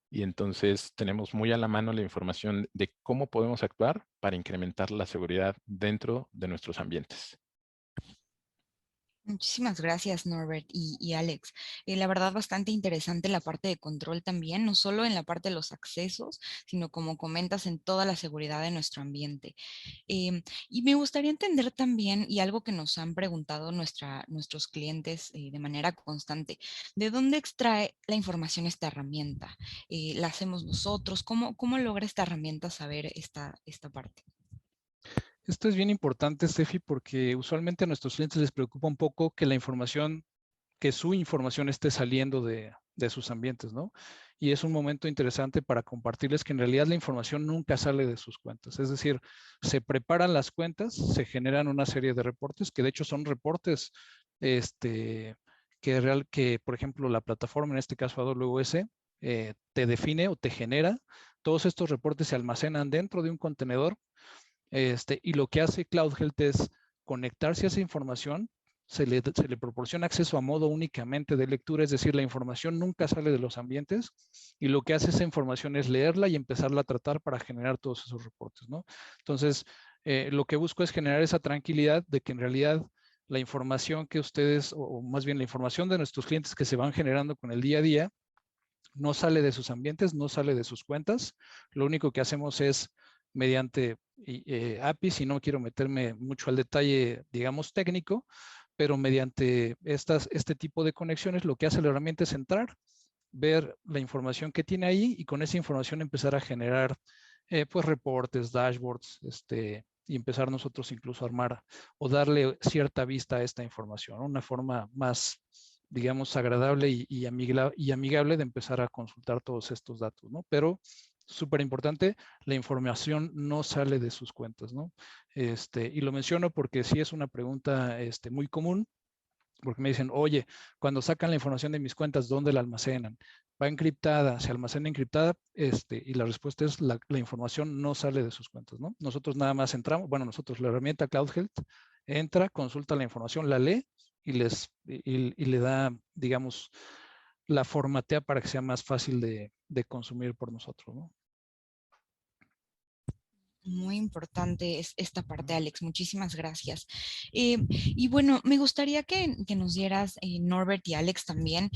C: y entonces tenemos muy a la mano la información de cómo podemos actuar para incrementar la seguridad dentro de nuestros ambientes.
A: Muchísimas gracias, Norbert y Alex. La verdad, bastante interesante la parte de control también, no solo en la parte de los accesos, sino como comentas, en toda la seguridad de nuestro ambiente. Y me gustaría entender también, y algo que nos han preguntado nuestros clientes de manera constante, ¿de dónde extrae la información esta herramienta? ¿La hacemos nosotros? ¿Cómo logra esta herramienta saber esta parte?
B: Esto es bien importante, Steffi, porque usualmente a nuestros clientes les preocupa un poco que su información esté saliendo de sus ambientes, ¿no? y es un momento interesante para compartirles que en realidad la información nunca sale de sus cuentas. Es decir, se preparan las cuentas, se generan una serie de reportes, que de hecho son reportes que, por ejemplo, la plataforma, en este caso AWS, te define o te genera. Todos estos reportes se almacenan dentro de un contenedor, y lo que hace Cloud Health es conectarse a esa información. Se le proporciona acceso a modo únicamente de lectura, es decir, la información nunca sale de los ambientes, y lo que hace esa información es leerla y empezarla a tratar para generar todos esos reportes, ¿no? Entonces, lo que busco es generar esa tranquilidad de que en realidad la información que ustedes, o más bien la información de nuestros clientes que se van generando con el día a día, no sale de sus ambientes, no sale de sus cuentas. Lo único que hacemos es mediante APIs, y no quiero meterme mucho al detalle, digamos, técnico, pero mediante este tipo de conexiones, lo que hace la herramienta es entrar, ver la información que tiene ahí, y con esa información empezar a generar pues reportes, dashboards, y empezar nosotros incluso a armar o darle cierta vista a esta información, ¿no? Una forma más, digamos, agradable y amigable de empezar a consultar todos estos datos, ¿no? Pero súper importante, la información no sale de sus cuentas, ¿no? Y lo menciono porque sí es una pregunta muy común, porque me dicen, oye, cuando sacan la información de mis cuentas, ¿dónde la almacenan? Va encriptada, se almacena encriptada, y la respuesta es la información no sale de sus cuentas, ¿no? Nosotros nada más entramos, bueno, nosotros, la herramienta Cloud Health, entra, consulta la información, la lee y le da, digamos, la formatea para que sea más fácil de consumir por nosotros, ¿no?
A: Muy importante es esta parte, Alex. Muchísimas gracias. Y bueno, me gustaría que nos dieras, Norbert y Alex también,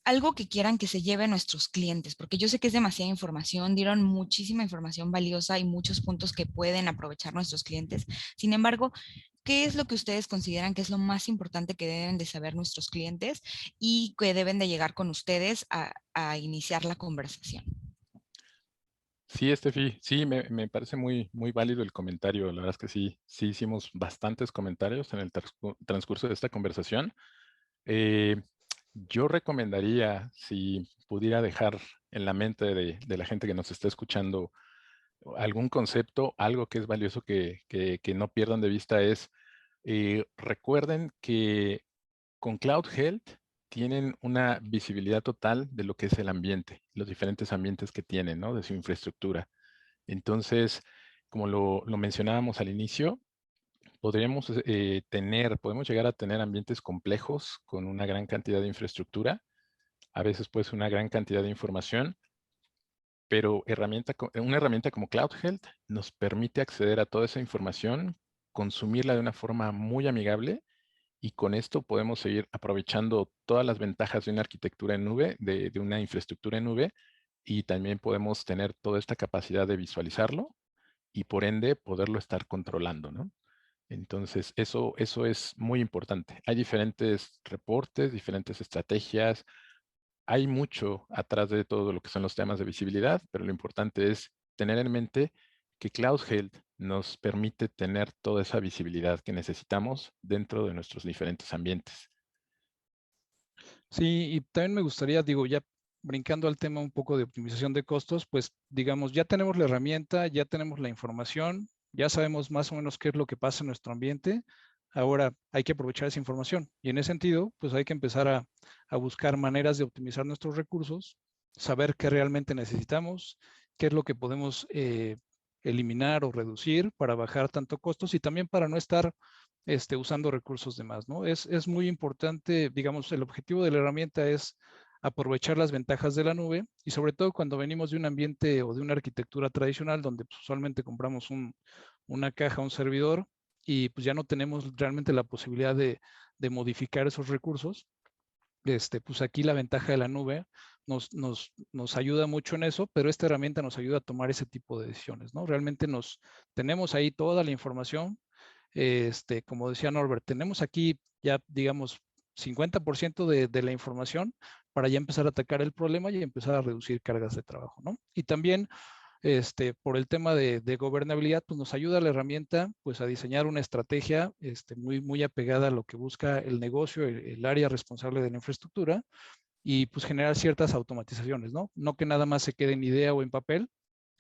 A: algo que quieran que se lleve nuestros clientes, porque yo sé que es demasiada información, dieron muchísima información valiosa y muchos puntos que pueden aprovechar nuestros clientes. Sin embargo, ¿qué es lo que ustedes consideran que es lo más importante que deben de saber nuestros clientes y que deben de llegar con ustedes a iniciar la conversación?
C: Sí, Estefi, sí, me parece muy válido el comentario. La verdad es que sí hicimos bastantes comentarios en el transcurso de esta conversación. Eh, yo recomendaría, si pudiera dejar en la mente de la gente que nos está escuchando algún concepto, algo que es valioso que no pierdan de vista es, recuerden que con Cloud Health tienen una visibilidad total de lo que es el ambiente, los diferentes ambientes que tienen, ¿no? De su infraestructura. Entonces, como lo mencionábamos al inicio, podemos llegar a tener ambientes complejos con una gran cantidad de infraestructura, a veces pues una gran cantidad de información, pero una herramienta como Cloud Health nos permite acceder a toda esa información, consumirla de una forma muy amigable, y con esto podemos seguir aprovechando todas las ventajas de una arquitectura en nube, de una infraestructura en nube, y también podemos tener toda esta capacidad de visualizarlo y por ende poderlo estar controlando, ¿no? Entonces, eso es muy importante. Hay diferentes reportes, diferentes estrategias. Hay mucho atrás de todo lo que son los temas de visibilidad, pero lo importante es tener en mente que Cloud Health nos permite tener toda esa visibilidad que necesitamos dentro de nuestros diferentes ambientes.
B: Sí, y también me gustaría, digo, ya brincando al tema un poco de optimización de costos, pues digamos, ya tenemos la herramienta, ya tenemos la información, ya sabemos más o menos qué es lo que pasa en nuestro ambiente. Ahora hay que aprovechar esa información, y en ese sentido, pues hay que empezar a buscar maneras de optimizar nuestros recursos, saber qué realmente necesitamos, qué es lo que podemos eliminar o reducir para bajar tanto costos, y también para no estar usando recursos de más, ¿no? Es muy importante, digamos, el objetivo de la herramienta es aprovechar las ventajas de la nube, y sobre todo cuando venimos de un ambiente o de una arquitectura tradicional donde pues, usualmente compramos una caja, un servidor, y pues ya no tenemos realmente la posibilidad de modificar esos recursos. Pues aquí la ventaja de la nube nos ayuda mucho en eso, pero esta herramienta nos ayuda a tomar ese tipo de decisiones, ¿no? Realmente tenemos ahí toda la información. Como decía Norbert, tenemos aquí ya, digamos, 50% de la información para ya empezar a atacar el problema y empezar a reducir cargas de trabajo, ¿no? Y también, por el tema de gobernabilidad, pues nos ayuda la herramienta pues a diseñar una estrategia muy apegada a lo que busca el negocio, el área responsable de la infraestructura, y pues generar ciertas automatizaciones, ¿no? No que nada más se quede en idea o en papel,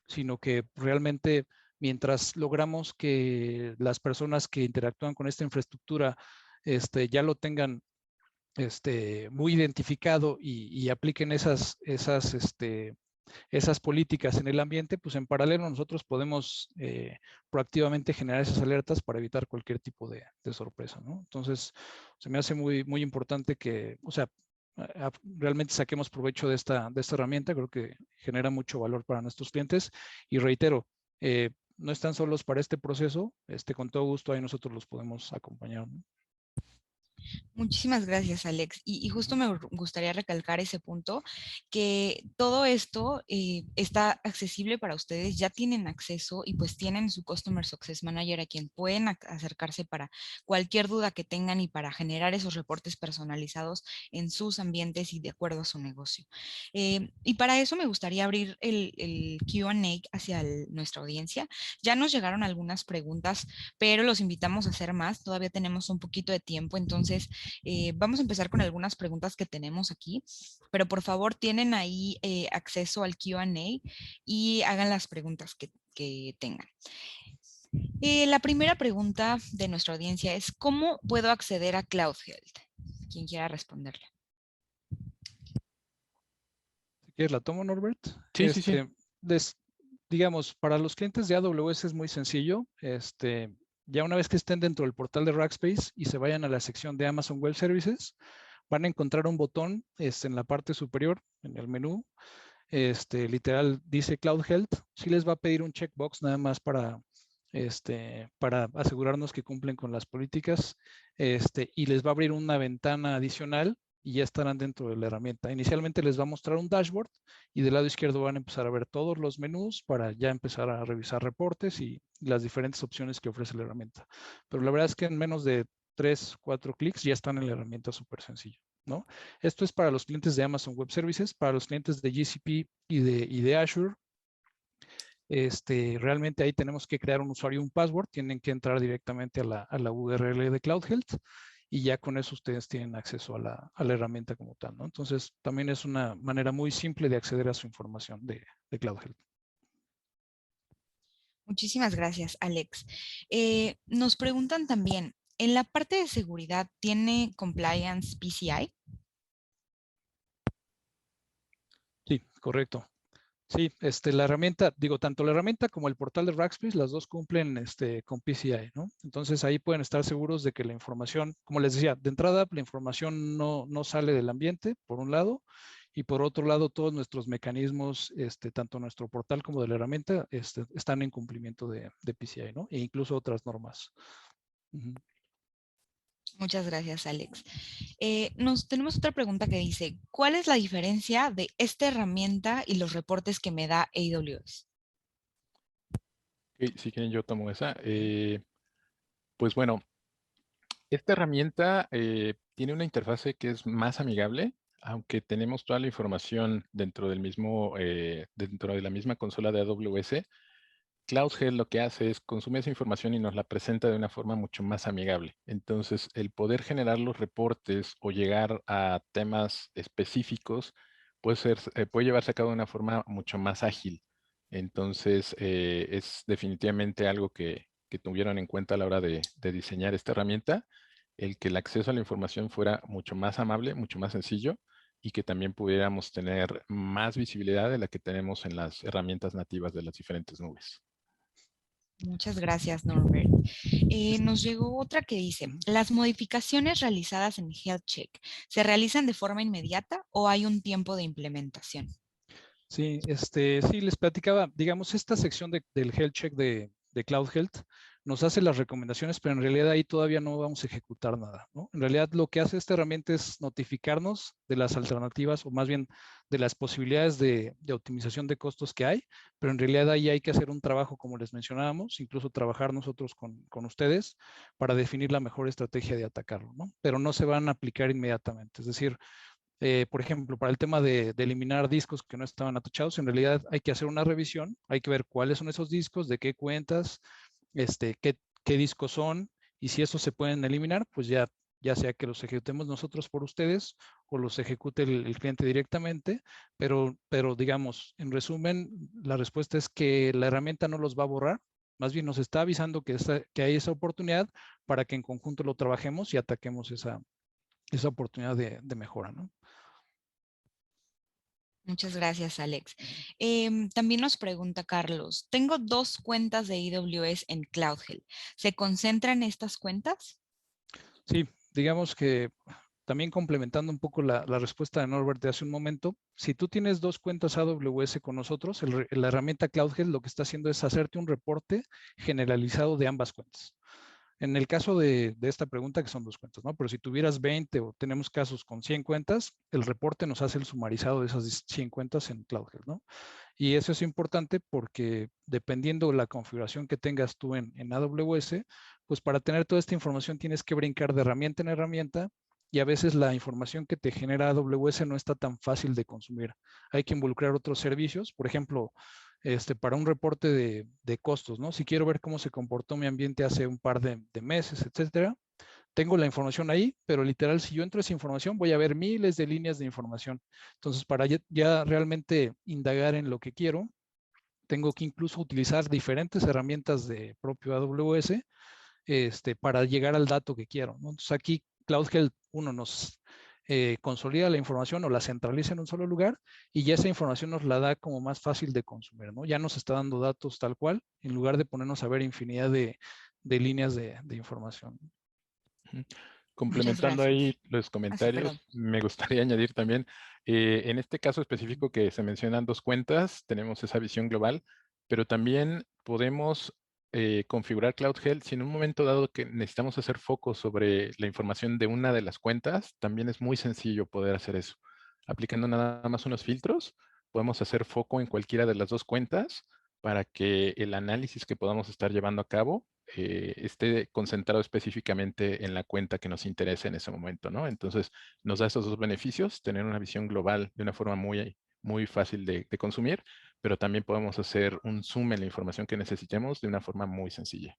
B: sino que realmente mientras logramos que las personas que interactúan con esta infraestructura ya lo tengan muy identificado y apliquen esas políticas en el ambiente, pues en paralelo nosotros podemos proactivamente generar esas alertas para evitar cualquier tipo de sorpresa, ¿no? Entonces, se me hace muy, muy importante que, o sea, realmente saquemos provecho de esta herramienta. Creo que genera mucho valor para nuestros clientes y reitero, no están solos para este proceso, con todo gusto ahí nosotros los podemos acompañar, ¿no?
A: Muchísimas gracias, Alex. Y justo me gustaría recalcar ese punto, que todo esto está accesible para ustedes, ya tienen acceso y pues tienen su Customer Success Manager a quien pueden acercarse para cualquier duda que tengan y para generar esos reportes personalizados en sus ambientes y de acuerdo a su negocio. Y para eso me gustaría abrir el Q&A hacia nuestra audiencia. Ya nos llegaron algunas preguntas, pero los invitamos a hacer más. Todavía tenemos un poquito de tiempo, entonces vamos a empezar con algunas preguntas que tenemos aquí, pero por favor tienen ahí acceso al Q&A y hagan las preguntas que tengan. La primera pregunta de nuestra audiencia es, ¿cómo puedo acceder a Cloud Health? Quien quiera responderla.
B: Si quieres la tomo, Norbert.
C: Sí, sí, sí.
B: Digamos, para los clientes de AWS es muy sencillo. Ya una vez que estén dentro del portal de Rackspace y se vayan a la sección de Amazon Web Services, van a encontrar un botón en la parte superior, en el menú. Literal dice Cloud Health. Sí les va a pedir un checkbox nada más para asegurarnos que cumplen con las políticas, y les va a abrir una ventana adicional y ya estarán dentro de la herramienta. Inicialmente les va a mostrar un dashboard y del lado izquierdo van a empezar a ver todos los menús para ya empezar a revisar reportes y las diferentes opciones que ofrece la herramienta. Pero la verdad es que en menos de 3, 4 clics ya están en la herramienta súper sencillo, ¿no? Esto es para los clientes de Amazon Web Services. Para los clientes de GCP y de Azure, realmente ahí tenemos que crear un usuario y un password. Tienen que entrar directamente a la URL de Cloud Health y ya con eso ustedes tienen acceso a la herramienta como tal, ¿no? Entonces, también es una manera muy simple de acceder a su información de Cloud Health.
A: Muchísimas gracias, Alex. Nos preguntan también, ¿en la parte de seguridad tiene compliance PCI?
B: Sí, correcto. Sí, la herramienta, digo, tanto la herramienta como el portal de Rackspace, las dos cumplen con PCI, ¿no? Entonces ahí pueden estar seguros de que la información, como les decía, de entrada la información no sale del ambiente, por un lado, y por otro lado todos nuestros mecanismos, tanto nuestro portal como de la herramienta, están en cumplimiento de PCI, ¿no? E incluso otras normas. Uh-huh.
A: Muchas gracias, Alex. Tenemos otra pregunta que dice, ¿cuál es la diferencia de esta herramienta y los reportes que me da AWS?
C: Okay, si quieren yo tomo esa. Pues bueno, esta herramienta tiene una interfase que es más amigable, aunque tenemos toda la información dentro del mismo, dentro de la misma consola de AWS. CloudHealth lo que hace es consume esa información y nos la presenta de una forma mucho más amigable. Entonces, el poder generar los reportes o llegar a temas específicos puede llevarse a cabo de una forma mucho más ágil. Entonces, es definitivamente algo que tuvieron en cuenta a la hora de diseñar esta herramienta, el que el acceso a la información fuera mucho más amable, mucho más sencillo y que también pudiéramos tener más visibilidad de la que tenemos en las herramientas nativas de las diferentes nubes.
A: Muchas gracias, Norbert. Nos llegó otra que dice, ¿las modificaciones realizadas en HealthCheck se realizan de forma inmediata o hay un tiempo de implementación?
B: Sí, sí, les platicaba, digamos, esta sección del Health Check de Cloud Health nos hace las recomendaciones, pero en realidad ahí todavía no vamos a ejecutar nada, ¿no? En realidad lo que hace esta herramienta es notificarnos de las alternativas o más bien de las posibilidades de optimización de costos que hay, pero en realidad ahí hay que hacer un trabajo, como les mencionábamos, incluso trabajar nosotros con ustedes para definir la mejor estrategia de atacarlo, ¿no? Pero no se van a aplicar inmediatamente, es decir, por ejemplo, para el tema de eliminar discos que no estaban atuchados, en realidad hay que hacer una revisión, hay que ver cuáles son esos discos, de qué cuentas, qué discos son, y si esos se pueden eliminar, pues ya sea que los ejecutemos nosotros por ustedes o los ejecute el cliente directamente, pero digamos, en resumen, la respuesta es que la herramienta no los va a borrar, más bien nos está avisando que hay esa oportunidad para que en conjunto lo trabajemos y ataquemos esa oportunidad de mejora, ¿no?
A: Muchas gracias, Alex. También nos pregunta Carlos, tengo 2 cuentas de AWS en CloudHealth. ¿Se concentran estas cuentas?
B: Sí, digamos que también complementando un poco la respuesta de Norbert de hace un momento, si tú tienes 2 cuentas AWS con nosotros, la herramienta CloudHealth lo que está haciendo es hacerte un reporte generalizado de ambas cuentas. En el caso de esta pregunta, que son 2 cuentas, ¿no? Pero si tuvieras 20 o tenemos casos con 100 cuentas, el reporte nos hace el sumarizado de esas 100 cuentas en CloudHealth, ¿no? Y eso es importante porque dependiendo de la configuración que tengas tú en AWS, pues para tener toda esta información tienes que brincar de herramienta en herramienta y a veces la información que te genera AWS no está tan fácil de consumir. Hay que involucrar otros servicios, por ejemplo, para un reporte de costos, ¿no? Si quiero ver cómo se comportó mi ambiente hace un par de meses, etcétera, tengo la información ahí, pero literal, si yo entro a esa información, voy a ver miles de líneas de información. Entonces, para ya realmente indagar en lo que quiero, tengo que incluso utilizar diferentes herramientas de propio AWS para llegar al dato que quiero, ¿no? Entonces, aquí CloudHealth, uno, nos consolida la información o la centraliza en un solo lugar y ya esa información nos la da como más fácil de consumir, ¿no? Ya nos está dando datos tal cual, en lugar de ponernos a ver infinidad de líneas de información.
A: Muchas
C: Complementando
A: gracias.
C: ahí los
A: Ah, sí, perdón.
C: comentarios, me gustaría añadir también, en este caso específico que se mencionan 2 cuentas, tenemos esa visión global, pero también podemos configurar CloudHealth si en un momento dado que necesitamos hacer foco sobre la información de una de las cuentas, también es muy sencillo poder hacer eso. Aplicando nada más unos filtros, podemos hacer foco en cualquiera de las 2 cuentas para que el análisis que podamos estar llevando a cabo esté concentrado específicamente en la cuenta que nos interesa en ese momento, ¿no? Entonces, nos da esos 2 beneficios, tener una visión global de una forma muy fácil de consumir, pero también podemos hacer un zoom en la información que necesitemos de una forma muy sencilla.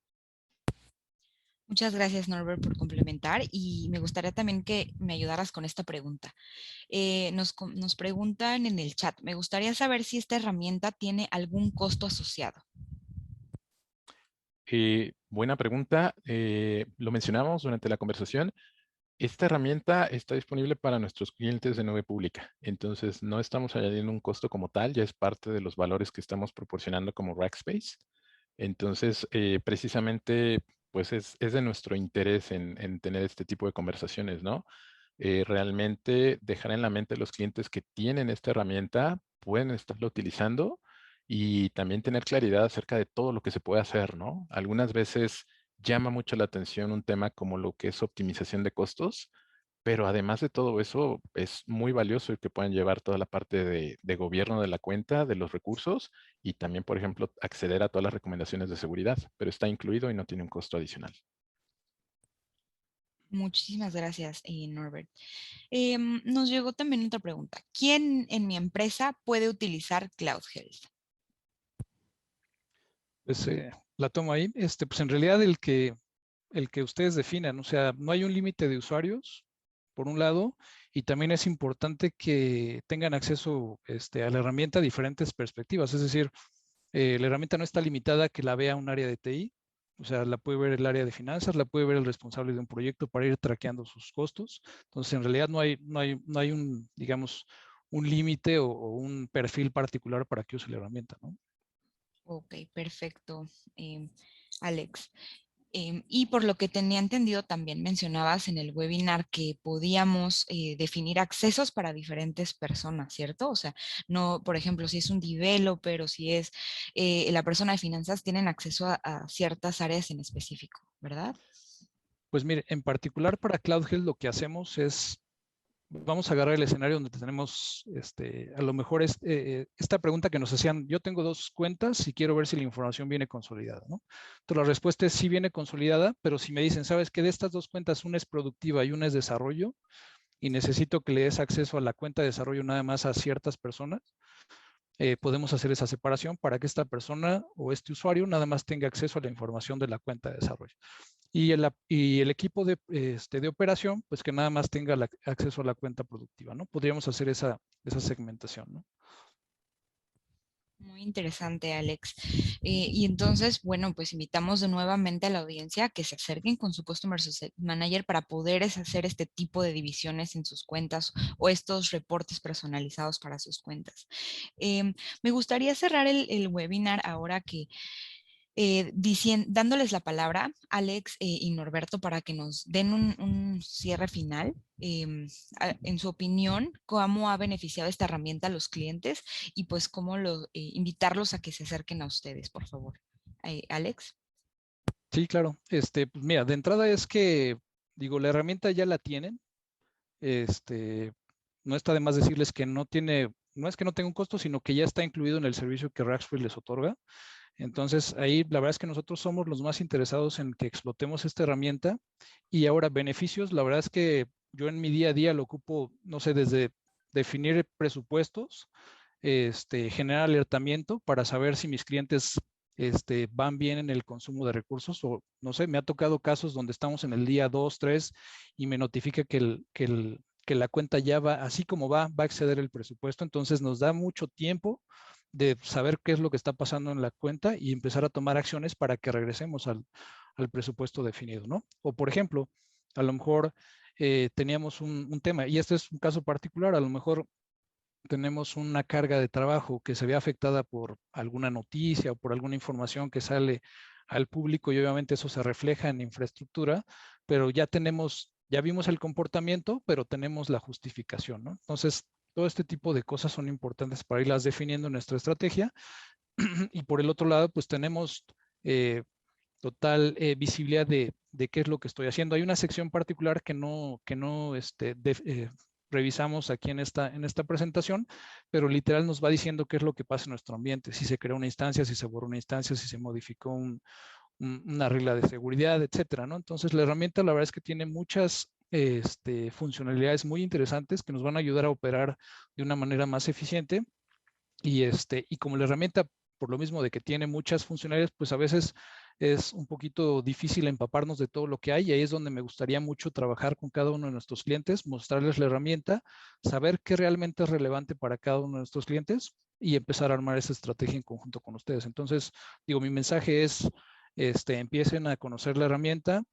A: Muchas gracias, Norbert, por complementar y me gustaría también que me ayudaras con esta pregunta. Nos preguntan en el chat, me gustaría saber si esta herramienta tiene algún costo asociado.
C: Buena pregunta. Lo mencionamos durante la conversación. Esta herramienta está disponible para nuestros clientes de nube pública. Entonces, no estamos añadiendo un costo como tal, ya es parte de los valores que estamos proporcionando como Rackspace. Entonces, precisamente, pues es de nuestro interés en tener este tipo de conversaciones, ¿no? Realmente dejar en la mente a los clientes que tienen esta herramienta, pueden estarla utilizando y también tener claridad acerca de todo lo que se puede hacer, ¿no? Algunas veces llama mucho la atención un tema como lo que es optimización de costos, pero además de todo eso, es muy valioso el que puedan llevar toda la parte de gobierno de la cuenta, de los recursos y también, por ejemplo, acceder a todas las recomendaciones de seguridad, pero está incluido y no tiene un costo adicional.
A: Muchísimas gracias, Norbert. Nos llegó también otra pregunta. ¿Quién en mi empresa puede utilizar CloudHealth?
B: Pues la tomo ahí. Pues en realidad el que ustedes definan, o sea, no hay un límite de usuarios, por un lado, y también es importante que tengan acceso a la herramienta a diferentes perspectivas. Es decir, la herramienta no está limitada a que la vea un área de TI, o sea, la puede ver el área de finanzas, la puede ver el responsable de un proyecto para ir traqueando sus costos. Entonces, en realidad no hay un, digamos, un límite o un perfil particular para que use la herramienta, ¿no?
A: Ok, perfecto, Alex. Y por lo que tenía entendido, también mencionabas en el webinar que podíamos definir accesos para diferentes personas, ¿cierto? O sea, no, por ejemplo, si es un developer o si es la persona de finanzas, tienen acceso a ciertas áreas en específico, ¿verdad?
B: Pues mire, en particular para CloudHealth lo que hacemos es, vamos a agarrar el escenario donde tenemos, a lo mejor esta pregunta que nos hacían, yo tengo 2 cuentas y quiero ver si la información viene consolidada, ¿no? Entonces la respuesta es sí viene consolidada, pero si me dicen, ¿sabes qué? De estas 2 cuentas, una es productiva y una es desarrollo, y necesito que le des acceso a la cuenta de desarrollo nada más a ciertas personas, podemos hacer esa separación para que esta persona o este usuario nada más tenga acceso a la información de la cuenta de desarrollo. y el equipo de operación, pues que nada más tenga acceso a la cuenta productiva, ¿no? Podríamos hacer esa segmentación, ¿no?
A: Muy interesante, Alex. Y entonces, bueno, pues invitamos de nuevamente a la audiencia a que se acerquen con su Customer Success Manager para poder hacer este tipo de divisiones en sus cuentas o estos reportes personalizados para sus cuentas. Me gustaría cerrar el webinar ahora que dándoles la palabra, Alex y Norberto, para que nos den un cierre final. En su opinión, ¿cómo ha beneficiado esta herramienta a los clientes? Y pues, ¿cómo invitarlos a que se acerquen a ustedes, por favor? Alex.
B: Sí, claro. Pues mira, de entrada es que, digo, la herramienta ya la tienen. No está de más decirles que no es que no tenga un costo, sino que ya está incluido en el servicio que Rackspace les otorga. Entonces, ahí la verdad es que nosotros somos los más interesados en que explotemos esta herramienta. Y ahora, beneficios, la verdad es que yo en mi día a día lo ocupo, no sé, desde definir presupuestos, generar alertamiento para saber si mis clientes van bien en el consumo de recursos o, no sé, me ha tocado casos donde estamos en el día 2, 3 y me notifica que la cuenta ya va, así como va a exceder el presupuesto. Entonces, nos da mucho tiempo de saber qué es lo que está pasando en la cuenta y empezar a tomar acciones para que regresemos al presupuesto definido, ¿no? O, por ejemplo, a lo mejor teníamos un tema, y este es un caso particular, a lo mejor tenemos una carga de trabajo que se ve afectada por alguna noticia o por alguna información que sale al público y obviamente eso se refleja en infraestructura, pero ya vimos el comportamiento, pero tenemos la justificación, ¿no? Entonces, todo este tipo de cosas son importantes para irlas definiendo en nuestra estrategia. Y por el otro lado, pues tenemos total visibilidad de qué es lo que estoy haciendo. Hay una sección particular que no revisamos aquí en esta presentación, pero literal nos va diciendo qué es lo que pasa en nuestro ambiente, si se creó una instancia, si se borró una instancia, si se modificó una regla de seguridad, etcétera, ¿no? Entonces, la herramienta, la verdad es que tiene muchas funcionalidades muy interesantes que nos van a ayudar a operar de una manera más eficiente. Y como la herramienta, por lo mismo de que tiene muchas funcionalidades, pues a veces es un poquito difícil empaparnos de todo lo que hay, y ahí es donde me gustaría mucho trabajar con cada uno de nuestros clientes, mostrarles la herramienta, saber qué realmente es relevante para cada uno de nuestros clientes y empezar a armar esa estrategia en conjunto con ustedes. Entonces, digo, mi mensaje es, empiecen a conocer la herramienta,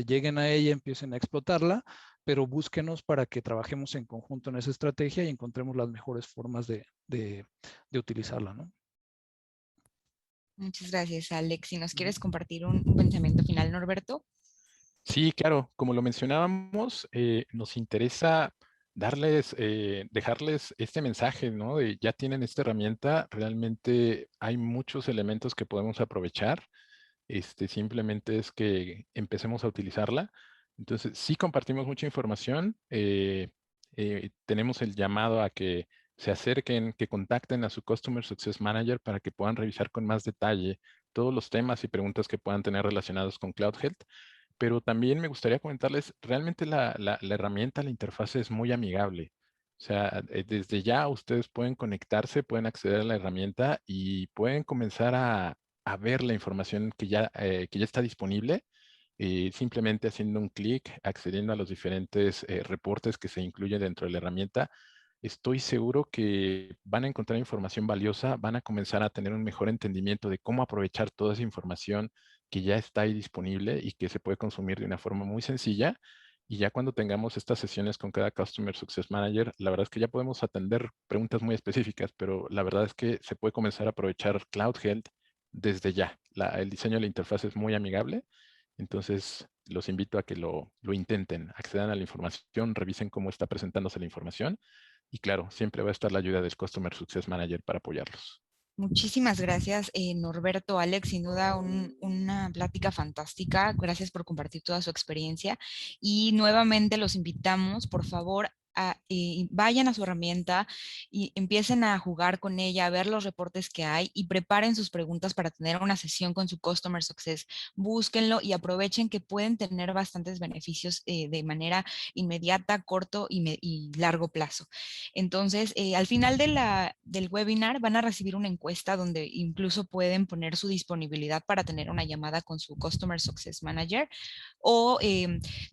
B: lleguen a ella, empiecen a explotarla, pero búsquenos para que trabajemos en conjunto en esa estrategia y encontremos las mejores formas de utilizarla, ¿no?
A: Muchas gracias, Alex. Si nos quieres compartir un pensamiento final, Norberto.
C: Sí, claro, como lo mencionábamos, nos interesa dejarles este mensaje, ¿no? De ya tienen esta herramienta, realmente hay muchos elementos que podemos aprovechar. Simplemente es que empecemos a utilizarla. Entonces, sí compartimos mucha información. Tenemos el llamado a que se acerquen, que contacten a su Customer Success Manager para que puedan revisar con más detalle todos los temas y preguntas que puedan tener relacionados con Cloud Health. Pero también me gustaría comentarles, realmente la herramienta, la interfaz es muy amigable. O sea, desde ya ustedes pueden conectarse, pueden acceder a la herramienta y pueden comenzar a ver la información que ya está disponible, simplemente haciendo un clic, accediendo a los diferentes reportes que se incluyen dentro de la herramienta. Estoy seguro que van a encontrar información valiosa, van a comenzar a tener un mejor entendimiento de cómo aprovechar toda esa información que ya está ahí disponible y que se puede consumir de una forma muy sencilla. Y ya cuando tengamos estas sesiones con cada Customer Success Manager, la verdad es que ya podemos atender preguntas muy específicas, pero la verdad es que se puede comenzar a aprovechar Cloud Health desde ya. El diseño de la interfaz es muy amigable, entonces los invito a que lo intenten, accedan a la información, revisen cómo está presentándose la información y claro, siempre va a estar la ayuda del Customer Success Manager para apoyarlos.
A: Muchísimas gracias, Norberto, Alex, sin duda una plática fantástica. Gracias por compartir toda su experiencia y nuevamente los invitamos, por favor, vayan a su herramienta y empiecen a jugar con ella, a ver los reportes que hay y preparen sus preguntas para tener una sesión con su Customer Success. Búsquenlo y aprovechen que pueden tener bastantes beneficios de manera inmediata, corto y largo plazo. Entonces, al final del webinar van a recibir una encuesta donde incluso pueden poner su disponibilidad para tener una llamada con su Customer Success Manager, o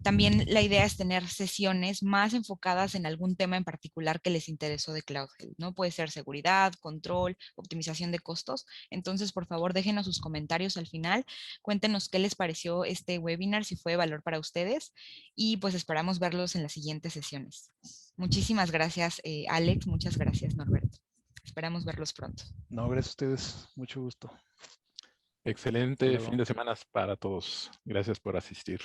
A: también la idea es tener sesiones más enfocadas en algún tema en particular que les interesó de Cloud Health, ¿no? Puede ser seguridad, control, optimización de costos. Entonces, por favor, déjenos sus comentarios al final. Cuéntenos qué les pareció este webinar, si fue de valor para ustedes, y pues esperamos verlos en las siguientes sesiones. Muchísimas gracias, Alex. Muchas gracias, Norberto. Esperamos verlos pronto.
B: No, gracias a ustedes. Mucho gusto.
C: Excelente fin de semana para todos. Gracias por asistir.